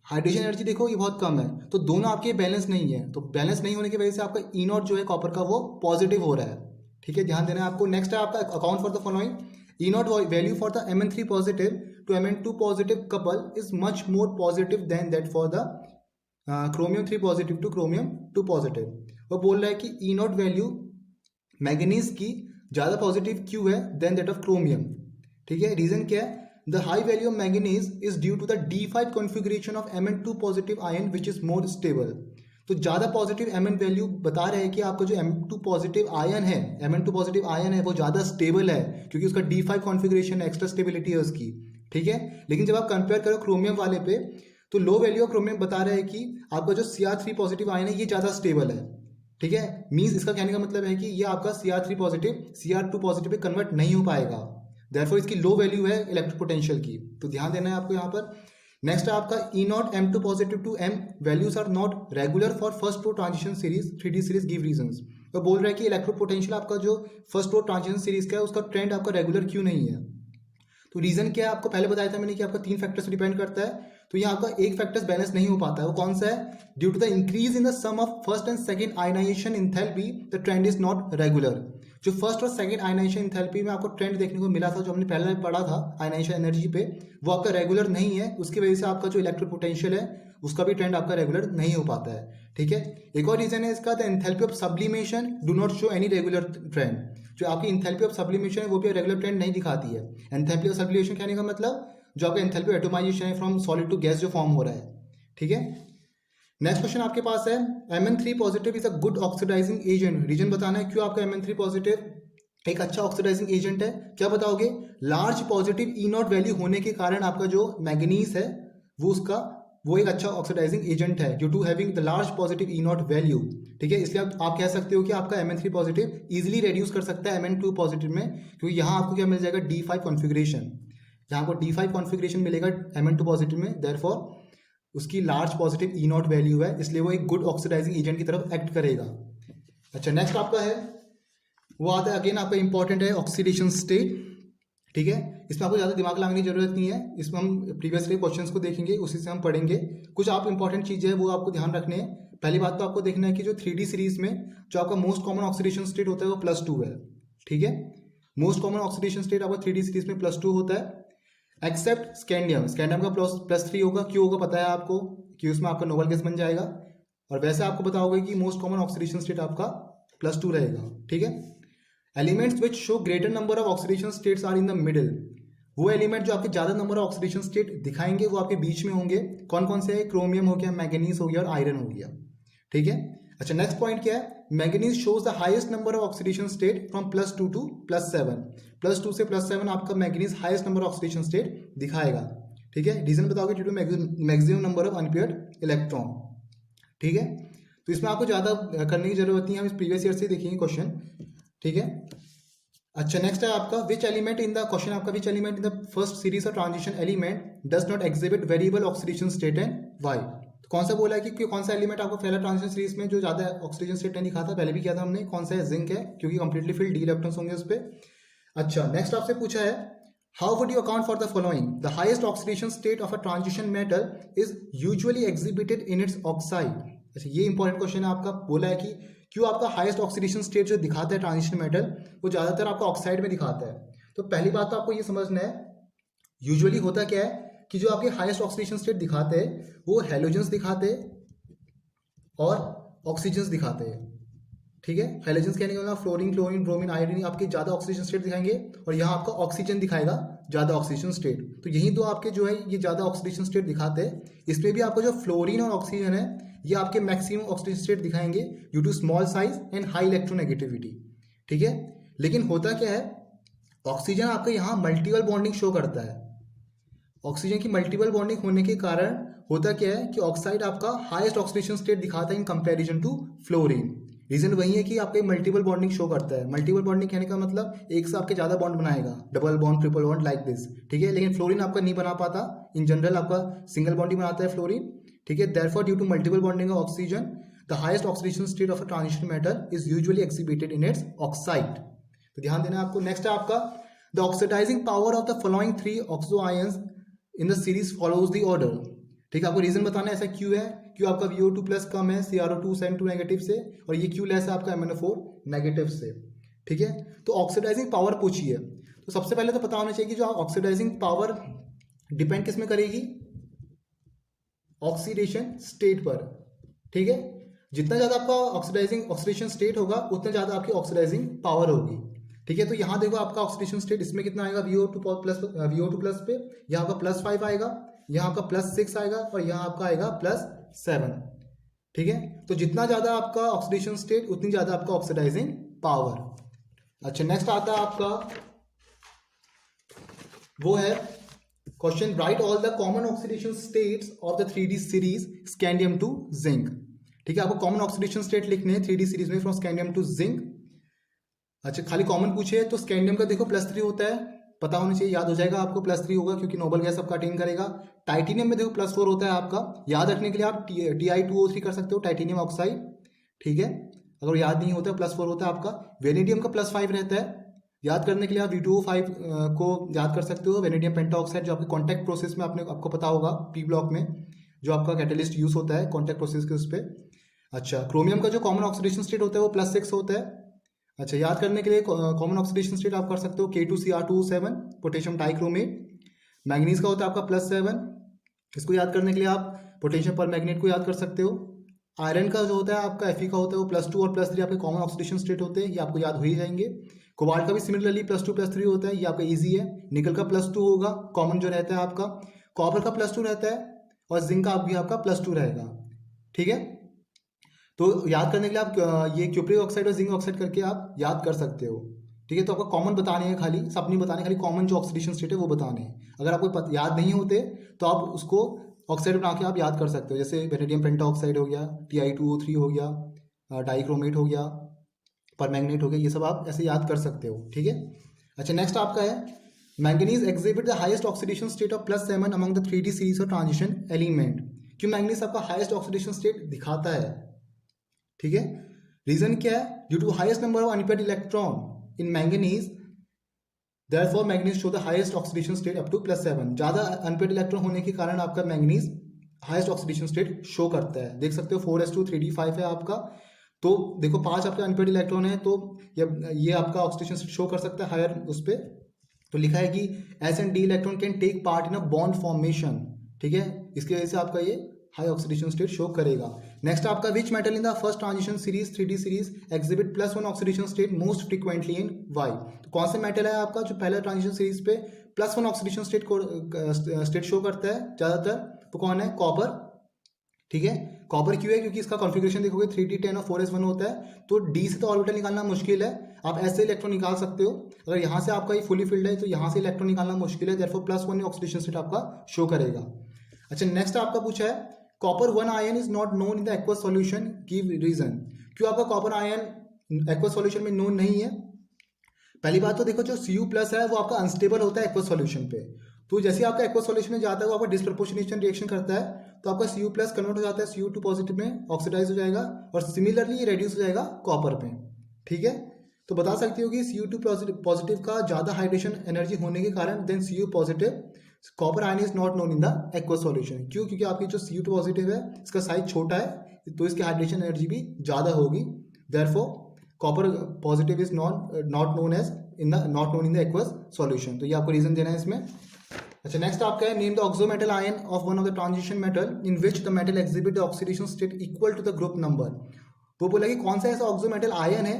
[SPEAKER 1] हाइड्रेशन एनर्जी देखो ये बहुत कम है, तो दोनों आपके बैलेंस नहीं है। तो बैलेंस नहीं होने की वजह से आपका ई नॉट जो है कॉपर का वो पॉजिटिव हो रहा है। ठीक है, ध्यान देना है आपको। नेक्स्ट है आपका account for the following E naught value for the Mn3 positive to Mn2 positive couple is much more positive than that for the chromium 3 positive to chromium 2 positive। वो बोल रहा है कि E naught वैल्यू मैग्नीज की ज़्यादा positive क्यों है then that of chromium. ठीक है, रीजन क्या है, the high value of manganese is due to the D5 configuration of Mn2 positive ion which is more stable. तो ज़्यादा पॉजिटिव Mn वैल्यू बता रहे हैं कि आपका जो M2 पॉजिटिव आयन है, Mn2 पॉजिटिव आयन है वो ज़्यादा स्टेबल है, क्योंकि उसका D5 कॉन्फ़िगरेशन एक्स्ट्रा स्टेबिलिटी है उसकी। ठीक है, लेकिन जब आप कंपेयर करो क्रोमियम वाले पे तो लो वैल्यू ऑफ क्रोमियम बता रहे हैं कि आपका जो Cr3 पॉजिटिव आयन है ये ज़्यादा स्टेबल है। ठीक है, मीन्स इसका कहने का मतलब है कि ये आपका Cr3 positive Cr2 positive pay convert नहीं हो पाएगा, देयरफॉर इसकी लो वैल्यू है इलेक्ट्रिक पोटेंशियल की। तो ध्यान देना है आपको यहाँ पर। नेक्स्ट है आपका E naught M2 positive to M values are not regular for first pro transition series 3D series give reasons. तो बोल रहा है कि इलेक्ट्रिक पोटेंशियल आपका जो फर्स्ट प्रो ट्रांजिशन सीरीज का है उसका ट्रेंड आपका रेगुलर क्यों नहीं है। तो रीजन क्या है, आपको पहले बताया था मैंने कि आपका 3 फैक्टर्स पे डिपेंड करता है। तो यहाँ आपका एक फैक्टर्स बैलेंस नहीं हो पाता है, वो कौन सा है, due to the increase in the sum of first and second ionisation enthalpy the trend is not regular. जो फर्स्ट और सेकंड आयनाइजेशन एंथैल्पी में आपको ट्रेंड देखने को मिला था, जो हमने पहले पढ़ा था आयनाइजेशन एनर्जी पे, वो आपका रेगुलर नहीं है। उसकी वजह से आपका जो इलेक्ट्रिक पोटेंशियल है उसका भी ट्रेंड आपका रेगुलर नहीं हो पाता है। ठीक है, एक और रीजन है इसका, the enthalpy of sublimation do not show any regular trend. जो आपकी एंथैल्पी ऑफ सब्लिमेशन है वो भी रेगुलर ट्रेंड नहीं दिखाती है। एंथैल्पी ऑफ सब्लिमेशन कहने का मतलब जो आपका एंथैल्पी एटोमाइजेशन है फ्रॉम सॉलिड टू गैस जो फॉर्म हो रहा है। ठीक है, नेक्स्ट क्वेश्चन आपके पास है Mn3 positive is a good oxidising agent. Reason बताना है क्यों आपका Mn3 पॉजिटिव एक अच्छा ऑक्सीडाइजिंग एजेंट है। क्या बताओगे, large positive E naught value होने के कारण आपका जो मैग्नीज है वो एक अच्छा ऑक्सीडाइजिंग एजेंट है due to having the large positive E naught value. ठीक है, इसलिए आप कह सकते हो कि आपका Mn3 पॉजिटिव इजीली रेड्यूस कर सकता है Mn2 पॉजिटिव में, क्योंकि यहाँ आपको क्या मिल जाएगा, D5 कॉन्फ़िगरेशन। जहाँ आपको D5 कॉन्फ़िगरेशन मिलेगा Mn2 पॉजिटिव में, देयरफॉर उसकी large positive E naught value है, इसलिए वो एक गुड ऑक्सीडाइजिंग एजेंट की तरफ एक्ट करेगा। अच्छा, नेक्स्ट आपका है वो आता है अगेन आपका इंपॉर्टेंट है ऑक्सीडेशन स्टेट। ठीक है, इसमें आपको ज़्यादा दिमाग लगाने की जरूरत नहीं है, इसमें हम प्रीवियस ईयर क्वेश्चंस को देखेंगे, उसी से हम पढ़ेंगे। कुछ आप इंपॉर्टेंट चीज़ें हैं वो आपको ध्यान रखने हैं। पहली बात तो आपको देखना है कि जो 3D सीरीज में जो आपका मोस्ट कॉमन ऑक्सीडेशन स्टेट होता है वो +2 है। ठीक है, मोस्ट कॉमन ऑक्सीडेशन स्टेट आपका 3D सीरीज में +2 होता है, एक्सेप्ट स्कैंडियम। स्कैंडियम का +3 होगा, क्यों होगा पता है आपको, कि उसमें आपका नोबल गैस बन जाएगा। और वैसे आपको पता होगा कि मोस्ट कॉमन ऑक्सीडेशन स्टेट आपका +2 रहेगा। ठीक है, elements which show greater number of oxidation states are in the middle. वो एलिमेंट जो आपके ज्यादा नंबर ऑफ ऑक्सीडेशन स्टेट दिखाएंगे वो आपके बीच में होंगे। कौन कौन से है, क्रोमियम हो गया, मैंगनीज हो गया और आयरन हो गया। ठीक है, अच्छा, नेक्स्ट पॉइंट क्या है, manganese shows the highest number of oxidation state from +2 to +7। +2 से +7 आपका manganese highest number of oxidation state दिखाएगा। ठीक है, रीजन बताओगे, due to maximum number of unpaired electron. ठीक है, तो इसमें आपको ज़्यादा करने की जरूरत नहीं है, हम इस प्रीवियस ईयर से देखेंगे क्वेश्चन। ठीक है, अच्छा नेक्स्ट है आपका which element in the question, आपका which element in the first series of transition element does not exhibit variable oxidation state and why. तो कौन सा बोला है कि कौन सा एलिमेंट आपको पहला ट्रांजिशन सीरीज में जो ज़्यादा ऑक्सीडेशन स्टेट नहीं दिखाता, पहले भी किया था हमने, कौन सा है, जिंक है, क्योंकि कंप्लीटली फिल्ड डी इलेक्ट्रॉन्स होंगे उस पर। अच्छा, नेक्स्ट आपसे पूछा है how would you account for the following, the highest oxidation state of a transition metal is usually exhibited in its oxide. अच्छा, ये इंपॉर्टेंट क्वेश्चन है आपका, बोला है कि क्यों आपका हाईएस्ट ऑक्सीडेशन स्टेट जो दिखाता है ट्रांजिशन मेटल वो ज़्यादातर आपका ऑक्साइड में दिखाता है। तो पहली बात तो आपको ये समझना है, यूजुअली होता क्या है कि जो आपके हाईएस्ट ऑक्सीडेशन स्टेट दिखाते हैं वो हेलोजेंस दिखाते हैं और ऑक्सीजन्स दिखाते हैं। ठीक है, हेलोजेंस कहने का मतलब फ्लोरीन, क्लोरीन, ब्रोमीन, आयोडीन आपके ज़्यादा ऑक्सीजन स्टेट दिखाएंगे और यहाँ आपका ऑक्सीजन दिखाएगा ज़्यादा ऑक्सीजन स्टेट। तो यही दो आपके जो है ये ज़्यादा ऑक्सीडेशन स्टेट दिखाते हैं। इसमें भी आपका जो फ्लोरीन और ऑक्सीजन है ये आपके मैक्सिमम ऑक्सीडेशन स्टेट दिखाएंगे due to small size and high electronegativity. ठीक है, लेकिन होता क्या है, ऑक्सीजन आपका यहाँ मल्टीपल बॉन्डिंग शो करता है। ऑक्सीजन की मल्टीपल बॉन्डिंग होने के कारण होता क्या है कि ऑक्साइड आपका हाईएस्ट ऑक्सीडेशन स्टेट दिखाता है in comparison to fluorine. Reason वही है कि आपके मल्टीपल बॉन्डिंग शो करता है। मल्टीपल बॉन्डिंग कहने का मतलब एक से आपके ज़्यादा बॉन्ड बनाएगा, double bond, triple bond, like this. ठीक है, लेकिन फ्लोरीन आपका नहीं बना पाता, इन जनरल आपका सिंगल बॉन्ड ही बनाता है फ्लोरीन। ठीक है, therefore due to multiple bonding of oxygen the highest oxidation state of a transition metal is usually exhibited in its oxide. तो ध्यान देना आपको। नेक्स्ट है आपका the oxidising power of the following 3 oxo ions in the series follows the order. ठीक है, आपको reason बताना है ऐसा क्यों है, क्यों आपका VO2 प्लस कम है CrO2 SN2 नेगेटिव से और ये क्यों लेस है आपका MnO4 नेगेटिव से। ठीक है, तो ऑक्सीडाइजिंग पावर पूछी है, तो सबसे पहले तो पता होना चाहिए कि जो ऑक्सीडाइजिंग पावर डिपेंड किस में करेगी, ऑक्सीडेशन स्टेट पर। ठीक है, जितना ज़्यादा आपका ऑक्सीडेशन स्टेट होगा उतना ज़्यादा आपकी ऑक्सीडाइजिंग पावर होगी। ठीक है, तो यहाँ देखो आपका ऑक्सीडेशन स्टेट इसमें कितना आएगा, VO2 प्लस पे यहाँ आपका +5 आएगा, यहाँ आपका +6 आएगा और यहाँ आपका आएगा +7। ठीक है, तो जितना ज़्यादा आपका ऑक्सीडेशन स्टेट उतनी ज़्यादा आपका ऑक्सीडाइजिंग पावर। अच्छा, नेक्स्ट आता है आपका वो है question, write all the common oxidation states of the 3D series scandium to zinc. ठीक है, आपको कॉमन ऑक्सीडेशन स्टेट लिखने हैं 3D सीरीज में फ्रॉम स्कैंडियम टू जिंक। अच्छा, खाली कॉमन पूछे तो स्कैंडियम का देखो +3 होता है, पता होना चाहिए, याद हो जाएगा आपको, +3 होगा क्योंकि नोबल गैस आपका अटेन करेगा। टाइटेनियम में देखो +4 होता है आपका, याद रखने के लिए आप Ti2O3 कर सकते हो, टाइटेनियम ऑक्साइड। ठीक है, अगर याद नहीं होता +4 होता है आपका। वेनेडियम का +5 रहता है, याद करने के लिए आप V2O5 को याद कर सकते हो। वेनेडियम पेंटाऑक्साइड जो आपके कॉन्टैक्ट प्रोसेस में आपको पता होगा P ब्लॉक में जो आपका कैटलिस्ट यूज होता है कॉन्टैक्ट प्रोसेस के उस पर। अच्छा, क्रोमियम का जो कॉमन ऑक्सीडेशन स्टेट होता है वो +6 होता है। अच्छा, याद करने के लिए कॉमन ऑक्सीडेशन स्टेट आप कर सकते हो K2Cr2O7 पोटेशियम डाइक्रोमेट। मैंगनीज का होता है आपका +7, इसको याद करने के लिए आप पोटेशियम पर मैग्नेट को याद कर सकते हो। आयरन का जो होता है आपका Fe का होता है वो +2 और +3 आपके कॉमन ऑक्सीडेशन स्टेट होते हैं, ये आपको याद हो ही जाएंगे। कोबाल्ट का भी सिमिलरली +2 +3 होता है, ये आपका इजी है। निकल का +2 होगा कॉमन जो रहता है आपका। कॉपर का +2 रहता है और जिंक का भी आपका +2 रहेगा। ठीक है, तो याद करने के लिए आप ये क्यूप्रिक ऑक्साइड और जिंक ऑक्साइड करके आप याद कर सकते हो। ठीक है, तो आपको कॉमन बताने हैं, खाली सब नहीं बताने, खाली कॉमन जो ऑक्सीडेशन स्टेट है वो बताने हैं। अगर आपको याद नहीं होते तो आप उसको ऑक्साइड बना के आप याद कर सकते हो, जैसे वेनेडियम पेंटाऑक्साइड हो गया, Ti2O3 हो गया, डाइक्रोमेट हो गया, परमैंगनेट हो गया, ये सब आप ऐसे याद कर सकते हो। ठीक है, अच्छा नेक्स्ट आपका है manganese exhibit the highest oxidation state of +7 among the 3D series of transition element. क्यों मैंगनीज आपका हाईएस्ट ऑक्सीडेशन स्टेट दिखाता है? ठीक है, रीजन क्या है, due to highest number of unpaired electron in manganese, therefore manganese show the highest oxidation state up to +7। ज्यादा unpaired electron होने के कारण आपका manganese highest oxidation state show करता है। देख सकते हो 4s2 3d5 है आपका, तो देखो 5 आपके अनपेयर्ड इलेक्ट्रॉन है, तो ये आपका ऑक्सीडेशन स्टेट शो कर सकता है हायर उस पर। तो लिखा है कि S and D electron can take part in a bond formation. ठीक है, इसकी वजह से आपका ये हाई ऑक्सीडेशन स्टेट शो करेगा। नेक्स्ट आपका which metal in the first transition series 3D series exhibit +1 oxidation state most frequently in why. तो कौन सा मेटल है आपका जो पहला ट्रांजिशन सीरीज पे +1 ऑक्सीडेशन स्टेट को स्टेट शो करता है ज्यादातर, तो कौन है? कॉपर। ठीक है, कॉपर क्यों है, क्योंकि इसका कॉन्फ़िगरेशन देखोगे 3d10 और 4s1 होता है, तो d से तो ऑर्बिटल निकालना मुश्किल है, आप s से इलेक्ट्रॉन निकाल सकते हो। अगर यहाँ से आपका ये फुली फिल्ड है तो यहाँ से इलेक्ट्रॉन निकालना मुश्किल है, देयरफॉर +1 ऑक्सीडेशन स्टेट आपका शो करेगा। अच्छा, नेक्स्ट आपका पूछा है copper 1 ion is not known in the aqueous solution, give reason. क्यों आपका कॉपर आयन एक्वस सॉल्यूशन में नोन नहीं है? पहली बात तो देखो, जो Cu+ है वो आपका अनस्टेबल होता है एक्वस सॉल्यूशन पे, तो जैसे आपका एक्वस सॉल्यूशन में जाता है वो आपका डिस्प्रपोर्शनेशन रिएक्शन करता है, तो आपका Cu+ कन्वर्ट हो जाता है Cu2 पॉजिटिव में, ऑक्सीडाइज हो जाएगा और सिमिलरली ये रेड्यूस हो जाएगा कॉपर पे। ठीक है, तो बता सकते हो कि Cu2 पॉजिटिव का ज़्यादा हाइड्रेशन एनर्जी होने के कारण then Cu positive copper ion is not known in the aqueous solution. क्यों? क्योंकि आपकी जो Cu2 पॉजिटिव है इसका साइज छोटा है, तो इसकी हाइड्रेशन एनर्जी भी ज़्यादा होगी, therefore copper positive is not known in the aqueous solution. तो ये आपको रीजन देना है इसमें। अच्छा, नेक्स्ट आपका है name the oxometal ion of one of the transition metal in which the metal exhibit the oxidation state equal to the group number. वो बोला कि कौन सा ऐसा ऑक्सोमेटल आयन है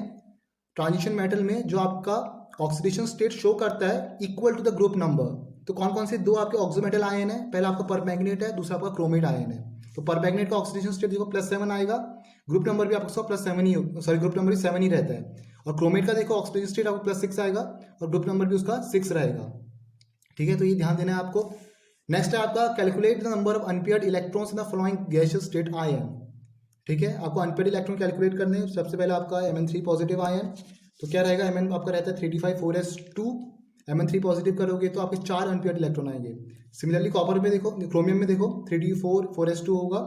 [SPEAKER 1] ट्रांजिशन मेटल में जो आपका ऑक्सीडेशन स्टेट शो करता है equal to the group number. तो कौन कौन से दो आपके ऑक्सोमेटल आयन है? पहला आपका परमैंगनेट है, दूसरा आपका क्रोमेट आयन है। तो परमैंगनेट का ऑक्सीडेशन स्टेट देखो +7 आएगा, ग्रुप नंबर भी आपका +7 ही, सॉरी ग्रुप नंबर 7 ही रहता है। और क्रोमेट का देखो ऑक्सीडेशन स्टेट आपको +6 आएगा और ग्रुप नंबर भी उसका 6 रहेगा। ठीक है, तो ये ध्यान देना है आपको। नेक्स्ट है आपका calculate the number of unpaired electrons in the following gaseous state ion. ठीक है, आपको अनपेयर्ड इलेक्ट्रॉन कैलकुलेट करने हैं। सबसे पहले आपका Mn3 पॉजिटिव आयन, तो क्या रहेगा, Mn आपका रहता है 3d5 4s2, Mn3 पॉजिटिव करोगे तो आपके 4 अनपेयर्ड इलेक्ट्रॉन आएंगे। सिमिलरली कॉपर में देखो, क्रोमियम में देखो 3d4 4s2 होगा,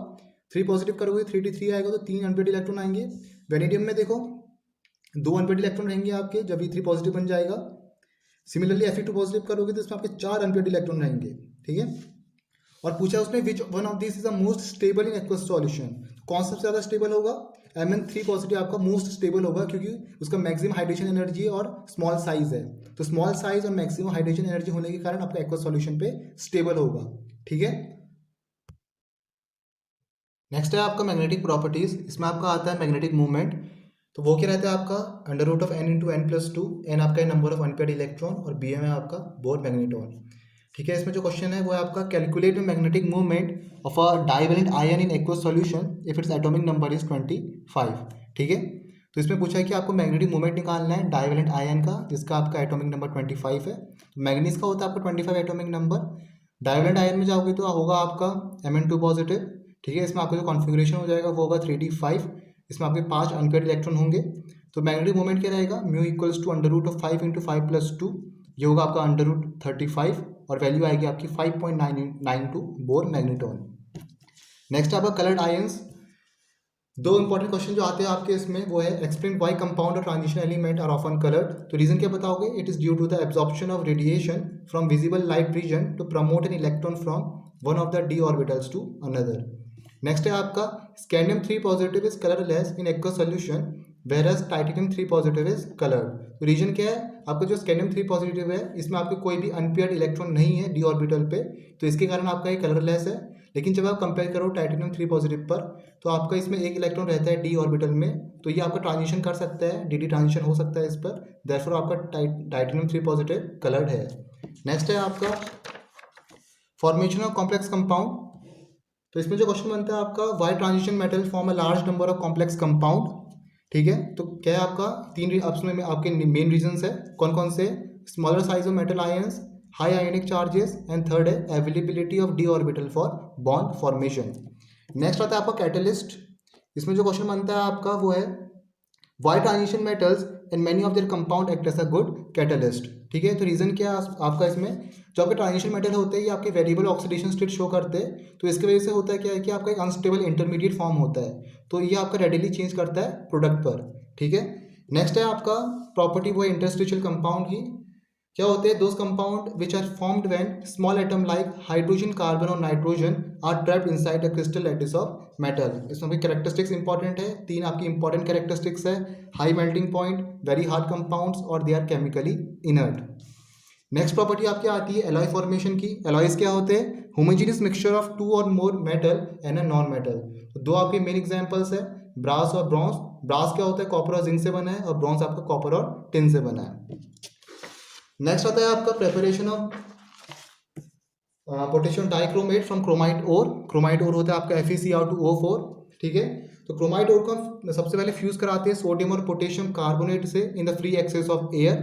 [SPEAKER 1] 3 पॉजिटिव करोगे 3d3 आएगा तो 3 अनपेयर्ड इलेक्ट्रॉन आएंगे। वेनेडियम में देखो 2 अनपेयर्ड इलेक्ट्रॉन रहेंगे आपके, जब V3 पॉजिटिव बन जाएगा। सिमिलरली Fe2 पॉजिटिव करोगे तो इसमें आपके 4 अनपेयर्ड इलेक्ट्रॉन रहेंगे। ठीक है, और पूछा उसने which one of this is the most stable in aqueous solution. कौन सबसे ज़्यादा स्टेबल होगा? Mn3 पॉजिटिव आपका मोस्ट स्टेबल होगा, क्योंकि उसका मैक्सिमम हाइड्रेशन एनर्जी और स्मॉल साइज है, तो स्मॉल साइज और मैक्सिमम हाइड्रेशन एनर्जी होने के कारण आपका एक्वस सॉल्यूशन पे स्टेबल होगा। ठीक है, नेक्स्ट है आपका मैग्नेटिक प्रॉपर्टीज। इसमें आपका आता है मैग्नेटिक मूवमेंट, तो वो क्या रहता है आपका √n × n+2, n आपका है नंबर ऑफ अनपेयर्ड इलेक्ट्रॉन और Bm है आपका बोर मैग्नेटॉन। ठीक है, इसमें जो क्वेश्चन है वो है आपका calculate the magnetic movement of a divalent ion in aqueous solution if its atomic number is 25। ठीक है, तो इसमें पूछा है कि आपको मैग्नेटिक मूवमेंट निकालना है डाइवेलेंट आयन का जिसका आपका एटॉमिक नंबर 25 है। तो मैग्नीज का होता है आपका 25 एटॉमिक नंबर। डाइवेलेंट आयन में जाओगे तो होगा आपका Mn2 पॉजिटिव। ठीक है, इसमें आपका जो कॉन्फ़िगरेशन हो जाएगा वो होगा 3d5, इसमें आपके 5 अनपेयर्ड इलेक्ट्रॉन होंगे। तो मैग्नेटिक मूवमेंट क्या रहेगा, μ = √5 × 5+2, ये होगा आपका √35 और वैल्यू आएगी आपकी 5.992 बोर मैग्नेटॉन। नेक्स्ट आपका कलर्ड आयंस। दो इंपॉर्टेंट क्वेश्चन जो आते हैं आपके इसमें वो है एक्सप्लेन व्हाई कंपाउंड और transition element are often coloured. तो रीजन क्या बताओगे? It is due to the absorption of radiation from visible light region to promote an electron from one of the d orbitals to another. Next है आपका scandium 3 positive is colourless in aqueous solution whereas titanium 3 positive is coloured. तो reason क्या है? आपका जो scandium 3 positive है इसमें आपके कोई भी अनपेयर्ड इलेक्ट्रॉन नहीं है d ऑर्बिटल पे, तो इसके कारण आपका ये कलरलेस है। लेकिन जब आप कंपेयर करो टाइटेनियम 3 पॉजिटिव पर तो आपका इसमें एक इलेक्ट्रॉन रहता है d ऑर्बिटल में, तो ये आपका ट्रांजिशन कर सकता है, dd ट्रांजिशन हो सकता है इस पर, देयरफॉर आपका टाइटेनियम 3 पॉजिटिव कलर्ड है। नेक्स्ट है आपका फॉर्मेशन ऑफ कॉम्प्लेक्स कंपाउंड। तो इसमें जो क्वेश्चन बनता है आपका why transition metal form a large number of complex compound. ठीक है, तो क्या है आपका 3 ऑप्शन में आपके मेन रीजंस है कौन कौन से? Smaller size of metal ions, high ionic charges and third है availability of d orbital for bond formation. Next आता है आपका कैटलिस्ट। इसमें जो क्वेश्चन बनता है आपका वो है why transition metals and many of their compound act as a good catalyst. ठीक है, तो रीजन क्या है आपका इसमें, जो आपके ट्रांजिशन मेटल होते हैं ये आपके वेरिएबल ऑक्सीडेशन स्टेट शो करते हैं, तो इसकी वजह से होता है क्या है कि आपका एक अनस्टेबल इंटरमीडिएट फॉर्म होता है, तो ये आपका रेडिली चेंज करता है प्रोडक्ट पर। ठीक है, नेक्स्ट है आपका प्रॉपर्टी वो है इंटरस्टिशियल कंपाउंड की। क्या होते हैं? Those compound which are formed when small atom like hydrogen, carbon और nitrogen are trapped inside a crystal lattice of metal. इसमें भी कैरेक्टरिस्टिक्स इंपॉर्टेंट है, 3 आपकी इंपॉर्टेंट कैरेक्टरिस्टिक्स है, high melting point, very hard compounds और they are chemically inert. Next property आपकी आती है एलॉय फॉर्मेशन की। एलॉयज क्या होते हैं? होमोजेनियस मिक्सचर ऑफ 2 और more metal and a non metal. तो दो आपके मेन एग्जांपल्स है ब्रास और ब्रॉन्ज। ब्रास क्या होता है? कॉपर और जिंक से बना है, और ब्रॉन्ज आपका कॉपर और टिन से बना है। नेक्स्ट आता है आपका preparation of potassium dichromate from chromite ore. Chromite ore होता है आपका FeCr2O4, ठीक है। तो क्रोमाइट ओर को हम सबसे पहले फ्यूज कराते हैं सोडियम और पोटेशियम कार्बोनेट से in the free excess of air.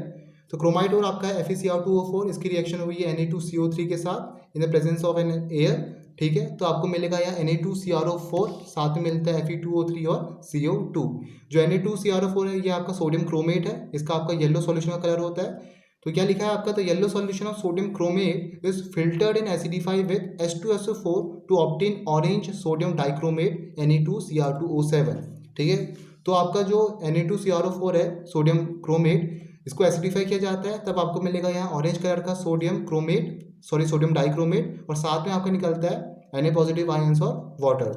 [SPEAKER 1] तो क्रोमाइट ओर आपका है FeCr2O4, इसकी रिएक्शन हुई है Na2CO3 के साथ in the presence of an air, ठीक है। तो आपको मिलेगा यहाँ Na2CrO4, साथ में मिलता है Fe2O3 और CO2। जो Na2CrO4 है ये आपका सोडियम क्रोमेट है, इसका आपका येलो सॉल्यूशन का कलर होता है। तो क्या लिखा है आपका, तो yellow solution of sodium chromate is filtered in acidify with H2SO4 to obtain orange sodium dichromate Na2Cr2O7, ठीक है। तो आपका जो Na2CrO4 है सोडियम क्रोमेट, इसको एसिडिफाई किया जाता है तब आपको मिलेगा यहाँ ऑरेंज कलर का sodium chromate, sorry sodium dichromate, और साथ में आपका निकलता है Na पॉजिटिव आयंस और वाटर।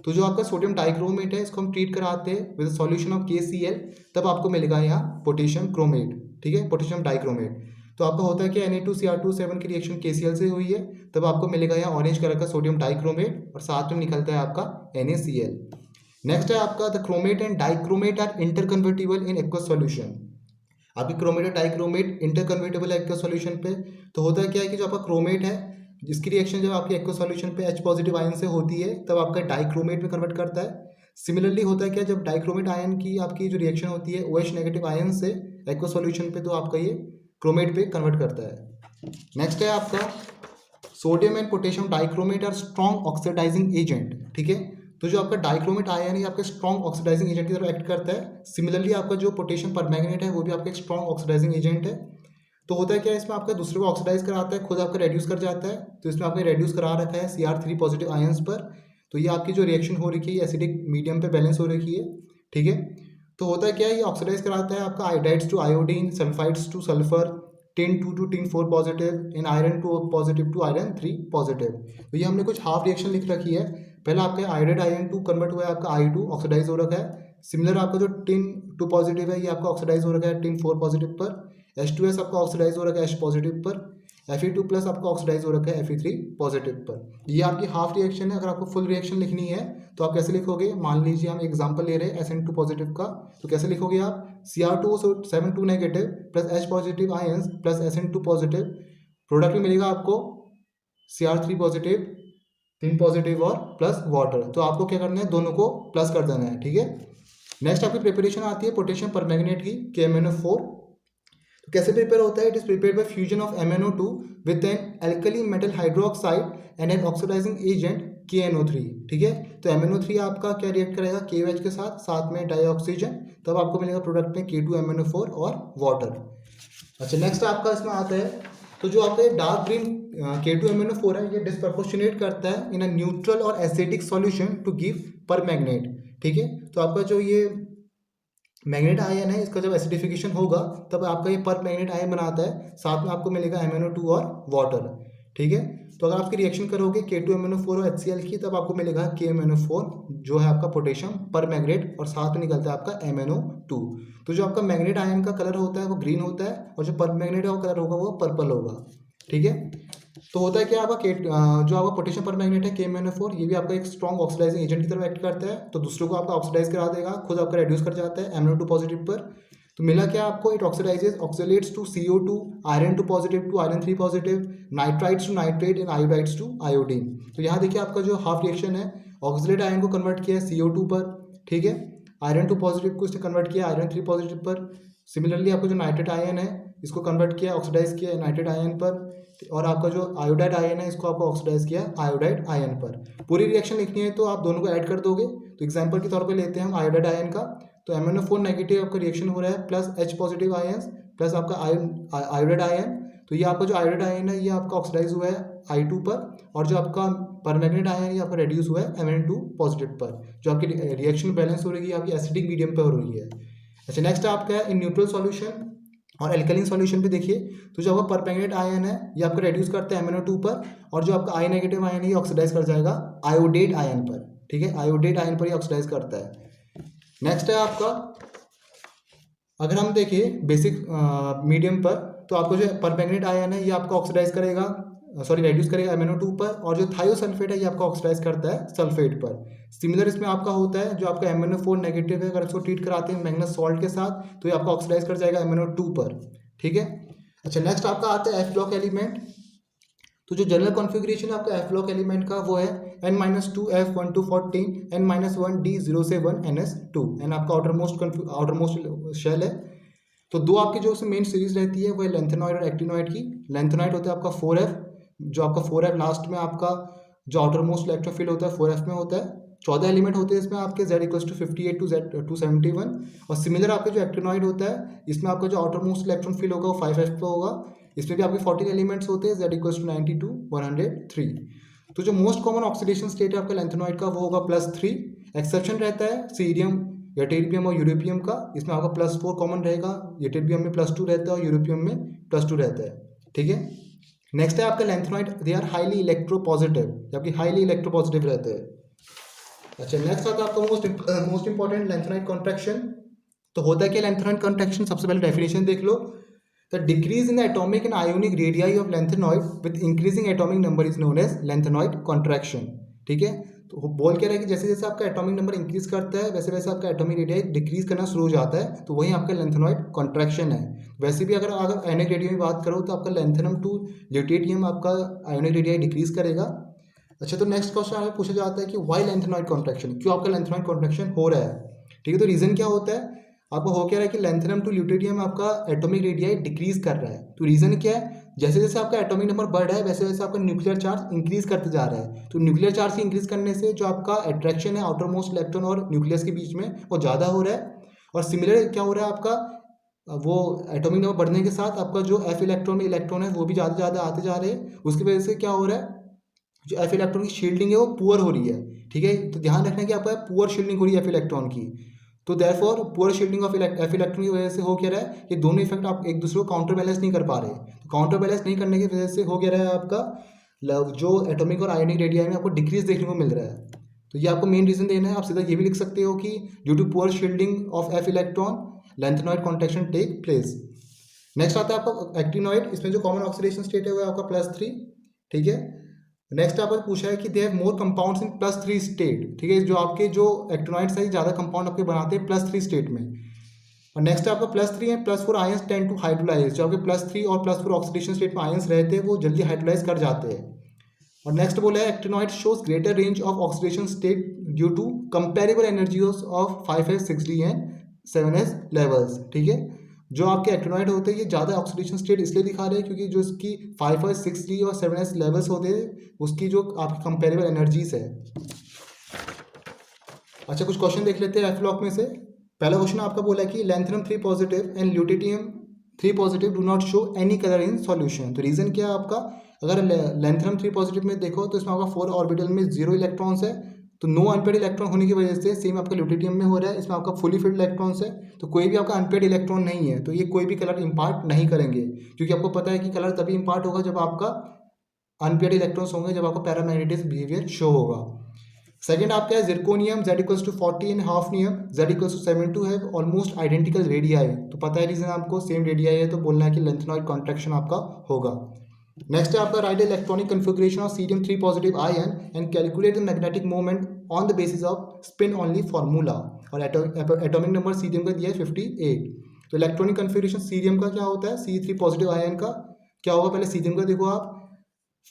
[SPEAKER 1] तो जो आपका सोडियम डाइक्रोमेट है इसको हम ट्रीट कराते हैं विद सॉल्यूशन ऑफ KCl, तब आपको मिलेगा यहाँ पोटेशियम क्रोमेट, ठीक है, पोटेशियम डाइक्रोमेट। तो आपका होता है कि Na2Cr2O7 की रिएक्शन KCl से हुई है, तब आपको मिलेगा यहाँ ऑरेंज कलर का सोडियम डाइक्रोमेट और साथ में निकलता है आपका NaCl। नेक्स्ट है आपका the chromate and dichromate are interconvertible in aqueous solution. आपकी क्रोमेट और डाइक्रोमेट इंटरकन्वर्टेबल है एक्वस सॉल्यूशन पे। तो होता है क्या है कि जो आपका क्रोमेट है जिसकी रिएक्शन जब आपके एक्वस सॉल्यूशन पे H पॉजिटिव आयन से होती है तब आपका डाइक्रोमेट में कन्वर्ट करता है। सिमिलरली होता है क्या, जब डाइक्रोमेट आयन की आपकी जो रिएक्शन होती है OH नेगेटिव आयन से एक्वस सॉल्यूशन पे, तो आपका ये क्रोमेट पे कन्वर्ट करता है। नेक्स्ट है आपका sodium and potassium dichromate are strong oxidising agent, ठीक है। तो जो आपका डाइक्रोमेट आयन है आपका स्ट्रॉन्ग ऑक्सीडाइजिंग एजेंट की तरह एक्ट करता है। सिमिलरली आपका जो पोटेशियम परमैंगनेट है वो भी आपका एक स्ट्रॉन्ग ऑक्सीडाइजिंग एजेंट है। तो होता है क्या, इसमें आपका दूसरे को ऑक्सीडाइज कराता है, खुद आपका रेड्यूस कर जाता है। तो इसमें आपने रेड्यूस करा रखा है Cr3 पॉजिटिव आयंस पर। तो ये आपकी जो रिएक्शन हो रखी है एसिडिक मीडियम पे बैलेंस हो रखी है, ठीक है। तो होता है क्या, ये ऑक्सीडाइज कराता है आपका iodides to iodine, sulphides to sulphur, tin2 to tin4 positive in iron 2 positive to iron 3 positive. तो ये हमने कुछ हाफ रिएक्शन लिख रखी है। पहला आपका आयोडाइड आयरन 2 कन्वर्ट हुआ है आपका I2 ऑक्सीडाइज हो रखा है। सिमिलर आपका जो tin2 पॉजिटिव है ये आपका ऑक्सीडाइज हो रखा है tin4 पॉजिटिव पर। H2S आपका ऑक्सीडाइज हो रखा है H पॉजिटिव पर। Fe2 प्लस आपका ऑक्सीडाइज हो रखा है Fe3 पॉजिटिव पर। ये आपकी हाफ रिएक्शन है। अगर आपको फुल रिएक्शन लिखनी है तो आप कैसे लिखोगे, मान लीजिए हम एग्जांपल ले रहे हैं SN2 पॉजिटिव का, तो कैसे लिखोगे आप, Cr2O7 negative plus H positive ions plus SN2 positive, product में मिलेगा आपको Cr3 पॉजिटिव, tin पॉजिटिव और प्लस वाटर। तो आपको क्या करना है, दोनों को प्लस कर देना है, ठीक है। नेक्स्ट आपकी प्रिपरेशन आती है पोटेशियम परमैंगनेट की KMnO4। तो कैसे प्रिपेयर होता है, it is prepared by fusion of MnO2 with an alkali metal hydroxide and an oxidising agent KNO3, ठीक है। तो MnO3 आपका क्या रिएक्ट करेगा KOH के साथ, साथ में डाइऑक्सीजन, तब आपको मिलेगा प्रोडक्ट में K2MnO4 और वाटर। अच्छा, नेक्स्ट आपका इसमें आता है, तो जो आपका डार्क ग्रीन K2MnO4 है ये डिस्प्रपोर्शनेट करता है इन अ न्यूट्रल और acidic solution to give permanganate, ठीक है। तो आपका जो ये मैग्नेट आयन है इसका जब एसिडिफिकेशन होगा तब आपका ये परमैंगनेट आयन बनाता है, साथ में आपको मिलेगा MnO2 और वाटर, ठीक है। तो अगर आपकी रिएक्शन करोगे K2MnO4 और HCl की, तब आपको मिलेगा KMnO4 जो है आपका पोटेशियम परमैंगनेट, और साथ में निकलता है आपका MnO2। तो जो आपका मैग्नेट आयन का कलर होता है वो ग्रीन होता है और जो परमैंगनेट का कलर होगा वो पर्पल होगा, ठीक है। तो होता है क्या, आपका जो आपका पोटेशियम परमैंगनेट है KMnO4 ये भी आपका एक स्ट्रॉन्ग ऑक्सीडाइजिंग एजेंट की तरह एक्ट करता है। तो दूसरों को आपका ऑक्सीडाइज करा देगा, खुद आपका रेड्यूस कर जाता है MnO2 पॉजिटिव पर। तो मिला क्या आपको, it oxidises oxalates to CO2, iron 2 positive to iron 3 positive, nitrites to nitrate and iodides to iodine. तो यहाँ देखिए आपका जो हाफ रिएक्शन है, ऑक्सीलेट आयन को कन्वर्ट किया है CO2 पर, ठीक है। आयरन 2 पॉजिटिव को इसने कन्वर्ट किया आयरन 3 पॉजिटिव पर। सिमिलरली आपका जो नाइट्रेट आयन है इसको कन्वर्ट किया, ऑक्सीडाइज किया नाइट्रेट आयन पर, और आपका जो आयोडाइड आयन है इसको आपको ऑक्सीडाइज किया आयोडाइड आयन पर। पूरी रिएक्शन लिखनी है तो आप दोनों को ऐड कर दोगे। तो एग्जांपल के तौर पे लेते हैं हम आयोडाइड आयन का। तो MnO4 नेगेटिव आपका रिएक्शन हो रहा है plus H positive ion plus आपका आयोडाइड आयन। तो ये आपका जो आयोडाइड आयन है ये आपका ऑक्सीडाइज हुआ है I2 पर, और जो आपका परमैंगनेट आयन ये आपका रेड्यूस हुआ है Mn2 पॉजिटिव पर। जो आपकी रिएक्शन बैलेंस हो रही है आपकी एसिडिक मीडियम पर हो रही है। अच्छा, नेक्स्ट आपका है इन न्यूट्रल सॉल्यूशन और एल्कलीन सॉल्यूशन पे देखिए, तो जो आपका परमैंगनेट आयन है ये आपका रेड्यूस करता है MnO2 पर, और जो आपका I नेगेटिव आयन है ये ऑक्सीडाइज कर जाएगा आयोडेट आयन पर, ठीक है। आयोडेट आयन पर ये ऑक्सीडाइज करता है। नेक्स्ट है आपका, अगर हम देखिए बेसिक मीडियम पर, तो आपको जो परमैंगनेट आयन है ये आपका ऑक्सीडाइज करेगा, सॉरी रेड्यूस करेगा MnO2 पर, और जो थायोसल्फेट है ये आपका ऑक्सीडाइज करता है सल्फेट पर। सिमिलर इसमें आपका होता है जो आपका MnO4 नेगेटिव है, अगर इसको ट्रीट कराते हैं मैग्नेस सॉल्ट के साथ तो ये आपका ऑक्सीडाइज कर जाएगा MnO2 पर, ठीक है। अच्छा, नेक्स्ट आपका आता है F ब्लॉक एलिमेंट। तो जो जनरल कॉन्फ़िगरेशन है आपका एफ ब्लॉक एलिमेंट का वो है n-2 f1 to 14 n-1 d0 से 1 ns2 एन आपका आउटरमोस्ट शेल है। तो दो आपकी जो मेन सीरीज रहती है वो है लेंथेनॉइड और एक्टिनॉइड की। लेंथेनॉइड होता है आपका 4f, जो आपका 4f लास्ट में आपका जो आउटरमोस्ट इलेक्ट्रोफिल होता है 4f में होता है। 14 एलिमेंट होते हैं इसमें आपके z=58 to z271। और सिमिलर आपका जो एक्टिनॉइड होता है इसमें आपका जो आउटरमोस्ट इलेक्ट्रॉन फिल होगा वो 5f पे होगा। इसमें भी आपके 14 एलिमेंट्स होते हैं z=90 to 103। तो जो मोस्ट कॉमन ऑक्सीडेशन स्टेट है आपका लेंथेनॉइड का वो होगा +3। एक्सेप्शन रहता है सीरियम, यटेरियम और यूरोपियम का, इसमें आपका +4 कॉमन रहेगा। यटेरियम में +2 रहता है और यूरोपियम में +2 रहता है। ठीक है, नेक्स्ट है आपका lanthanoid, they are highly electropositive, जबकि हाईली इलेक्ट्रोपॉजिटिव रहते हैं। अच्छा, नेक्स्ट आता है आपका मोस्ट इंपॉर्टेंट लेंथेनॉइड कॉन्ट्रैक्शन। तो होता है क्या लेंथेनॉइड कॉन्ट्रैक्शन? सबसे पहले डेफिनेशन देख लो। The decrease in the atomic and ionic radii of lanthanoid with increasing atomic number is known as lanthanoid contraction. ठीक है, तो बोल क्या रहा है कि जैसे जैसे आपका एटॉमिक नंबर इंक्रीज करता है वैसे वैसे आपका एटॉमिक रेडियाई डिक्रीज करना शुरू हो जाता है, तो वही आपका लेंथेनॉइड कॉन्ट्रैक्शन है। वैसे भी अगर आयोनिक रेडियाई में बात करो तो आपका लेंथेनम टू ल्यूटेटियम आपका आयोनिक रेडियाई डिक्रीज करेगा। अच्छा, तो नेक्स्ट क्वेश्चन आपको पूछा जाता है कि वाई लेंथेनॉइड कॉन्ट्रैक्शन, क्यों आपका लेंथेनॉइड कॉन्ट्रैक्शन हो रहा है? ठीक है, तो रीजन क्या होता है आपको? हो क्या रहा है कि लेंथेनम टू ल्यूटेरियम आपका एटॉमिक रेडियाई डिक्रीज कर रहा है। तो रीजन क्या है? जैसे जैसे आपका एटॉमिक नंबर बढ़ रहा है वैसे वैसे आपका न्यूक्लियर चार्ज इंक्रीज करते जा रहा है। तो न्यूक्लियर चार्ज की इंक्रीज करने से जो आपका अट्रैक्शन है आउटर मोस्ट इलेक्ट्रॉन और न्यूक्लियस के बीच में वो ज़्यादा हो रहा है। और सिमिलर क्या हो रहा है आपका, वो एटॉमिक नंबर बढ़ने के साथ आपका जो एफ इलेक्ट्रॉन में इलेक्ट्रॉन है वो भी ज़्यादा ज़्यादा आते जा रहे हैं। उसकी वजह से क्या हो रहा है, जो एफ इलेक्ट्रॉन की शील्डिंग है वो पुअर हो रही है। ठीक है, तो ध्यान रखना कि आपका पुअर शील्डिंग हो रही है एफ इलेक्ट्रॉन की। तो therefore poor shielding of f electron की वजह से हो क्या रहा है, ये दोनों इफेक्ट आप एक दूसरे को काउंटर बैलेंस नहीं कर पा रहे। तो काउंटर बैलेंस नहीं करने की वजह से हो क्या रहा है आपका जो एटॉमिक और आयोनिक रेडियाई में आपको डिक्रीज देखने को मिल रहा है। तो ये आपको मेन रीजन देना है। आप सीधा ये भी लिख सकते हो कि due to poor shielding of f electron lanthanoid contraction take place. Next आता है आपका एक्टिनॉइड, इसमें जो कॉमन ऑक्सीडेशन स्टेट है वो है आपका +3। ठीक है, नेक्स्ट आपको पूछा है कि they have more compounds in +3 state. ठीक है, जो आपके जो एक्टिनॉइड्स है ज़्यादा कंपाउंड आपके बनाते हैं +3 स्टेट में। और नेक्स्ट आपका +3 and +4 ions tend to hydrolyse, जो आपके +3 और +4 ऑक्सीडेशन स्टेट में आयंस रहते हैं वो जल्दी हाइड्रोलाइज कर जाते हैं। और नेक्स्ट बोला है actinoid shows greater range of oxidation state due to comparable energies of 5s 6d and 7s levels. ठीक है, जो आपके एक्टिनॉइड होते हैं ये ज़्यादा ऑक्सीडेशन स्टेट इसलिए दिखा रहे हैं क्योंकि जो इसकी 5s 6d और 7s लेवल्स होते हैं उसकी जो आपकी कंपेरेबल एनर्जीज है। अच्छा, कुछ क्वेश्चन देख लेते हैं एफ ब्लॉक में से। पहला क्वेश्चन आपका बोला है कि lanthanum 3 positive and lutetium 3 positive do not show any colour in solution. तो रीजन क्या है आपका? अगर लेंथेनम 3 पॉजिटिव में देखो तो इसमें आपका 4 ऑर्बिटल में 0 इलेक्ट्रॉन्स है, तो नो अनपेड इलेक्ट्रॉन होने की वजह से सेम आपका ल्यूटेटियम में हो रहा है, इसमें आपका फुली फिल्ड इलेक्ट्रॉन्स है, तो कोई भी आपका अनपेड इलेक्ट्रॉन नहीं है, तो ये कोई भी कलर इंपार्ट नहीं करेंगे। क्योंकि आपको पता है कि कलर तभी इंपार्ट होगा जब आपका अनपेड इलेक्ट्रॉन्स होंगे, जब आपका पैरामैग्नेटिक बिहेवियर शो होगा। सेकंड आपका है zirconium z=40 and hafnium z=72 है ऑलमोस्ट आइडेंटिकल रेडियाई। तो पता है रीजन आपको, सेम रेडियाई है तो बोलना है कि लेंथेनॉइड कॉन्ट्रैक्शन आपका होगा। नेक्स्ट है आपका write electronic configuration of cerium 3 positive ion and calculate the magnetic moment on the basis of spin only formula. और एटॉमिक नंबर सीरियम का दिया है 58। तो इलेक्ट्रॉनिक कन्फिगरेशन सीरियम का क्या होता है, C3 पॉजिटिव आयन का क्या होगा? पहले सीरियम का देखो आप,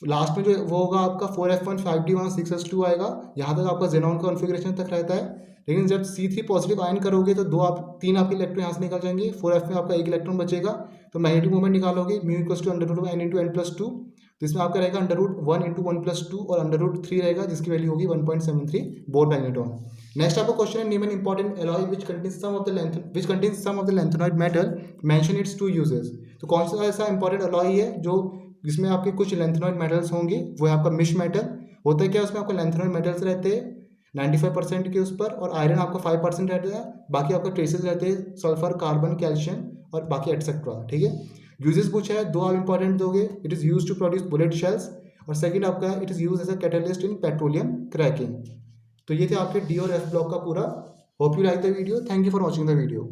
[SPEAKER 1] लास्ट में जो वो होगा आपका 4f1 5d1 6s2 आएगा। यहाँ तक आपका जेनॉन का कॉन्फ़िगरेशन तक रहता है। लेकिन जब C3 पॉजिटिव आयन करोगे तो 3 आपके इलेक्ट्रॉन यहाँ से निकल जाएंगे, 4f में आपका 1 इलेक्ट्रॉन बचेगा। तो मैग्नेटिक मोमेंट निकालोगे μ = n/n+2, तो इसमें आपका रहेगा √1 × 1+2 और √3 रहेगा जिसकी वैल्यू होगी 1.73 बोर मैग्नेटॉन। नेक्स्ट आपका क्वेश्चन है name an important alloy which contains some of the lanthanoid metal, mention its 2 uses. तो कौन सा ऐसा इंपॉर्टेंट एलॉय है जो जिसमें आपके कुछ लेंथेनॉइड मेटल्स होंगे? वो है आपका मिश मेटल। होता है क्या, उसमें आपका लेंथेनॉइड मेटल्स रहते हैं 95% के उस पर, और आयरन आपका 5% रहता है, बाकी आपका ट्रेसेस रहते हैं सल्फर, कार्बन, कैल्शियम और बाकी एटसेट्रा। ठीक है, यूजेस पूछा है, 2 आप इंपॉर्टेंट दोगे। It is use to produce bullet shells, और सेकंड आपका it is use as a catalyst in petroleum cracking. तो ये थे आपके डी और एफ ब्लॉक का पूरा। Hope you like the video, thank you for watching the video.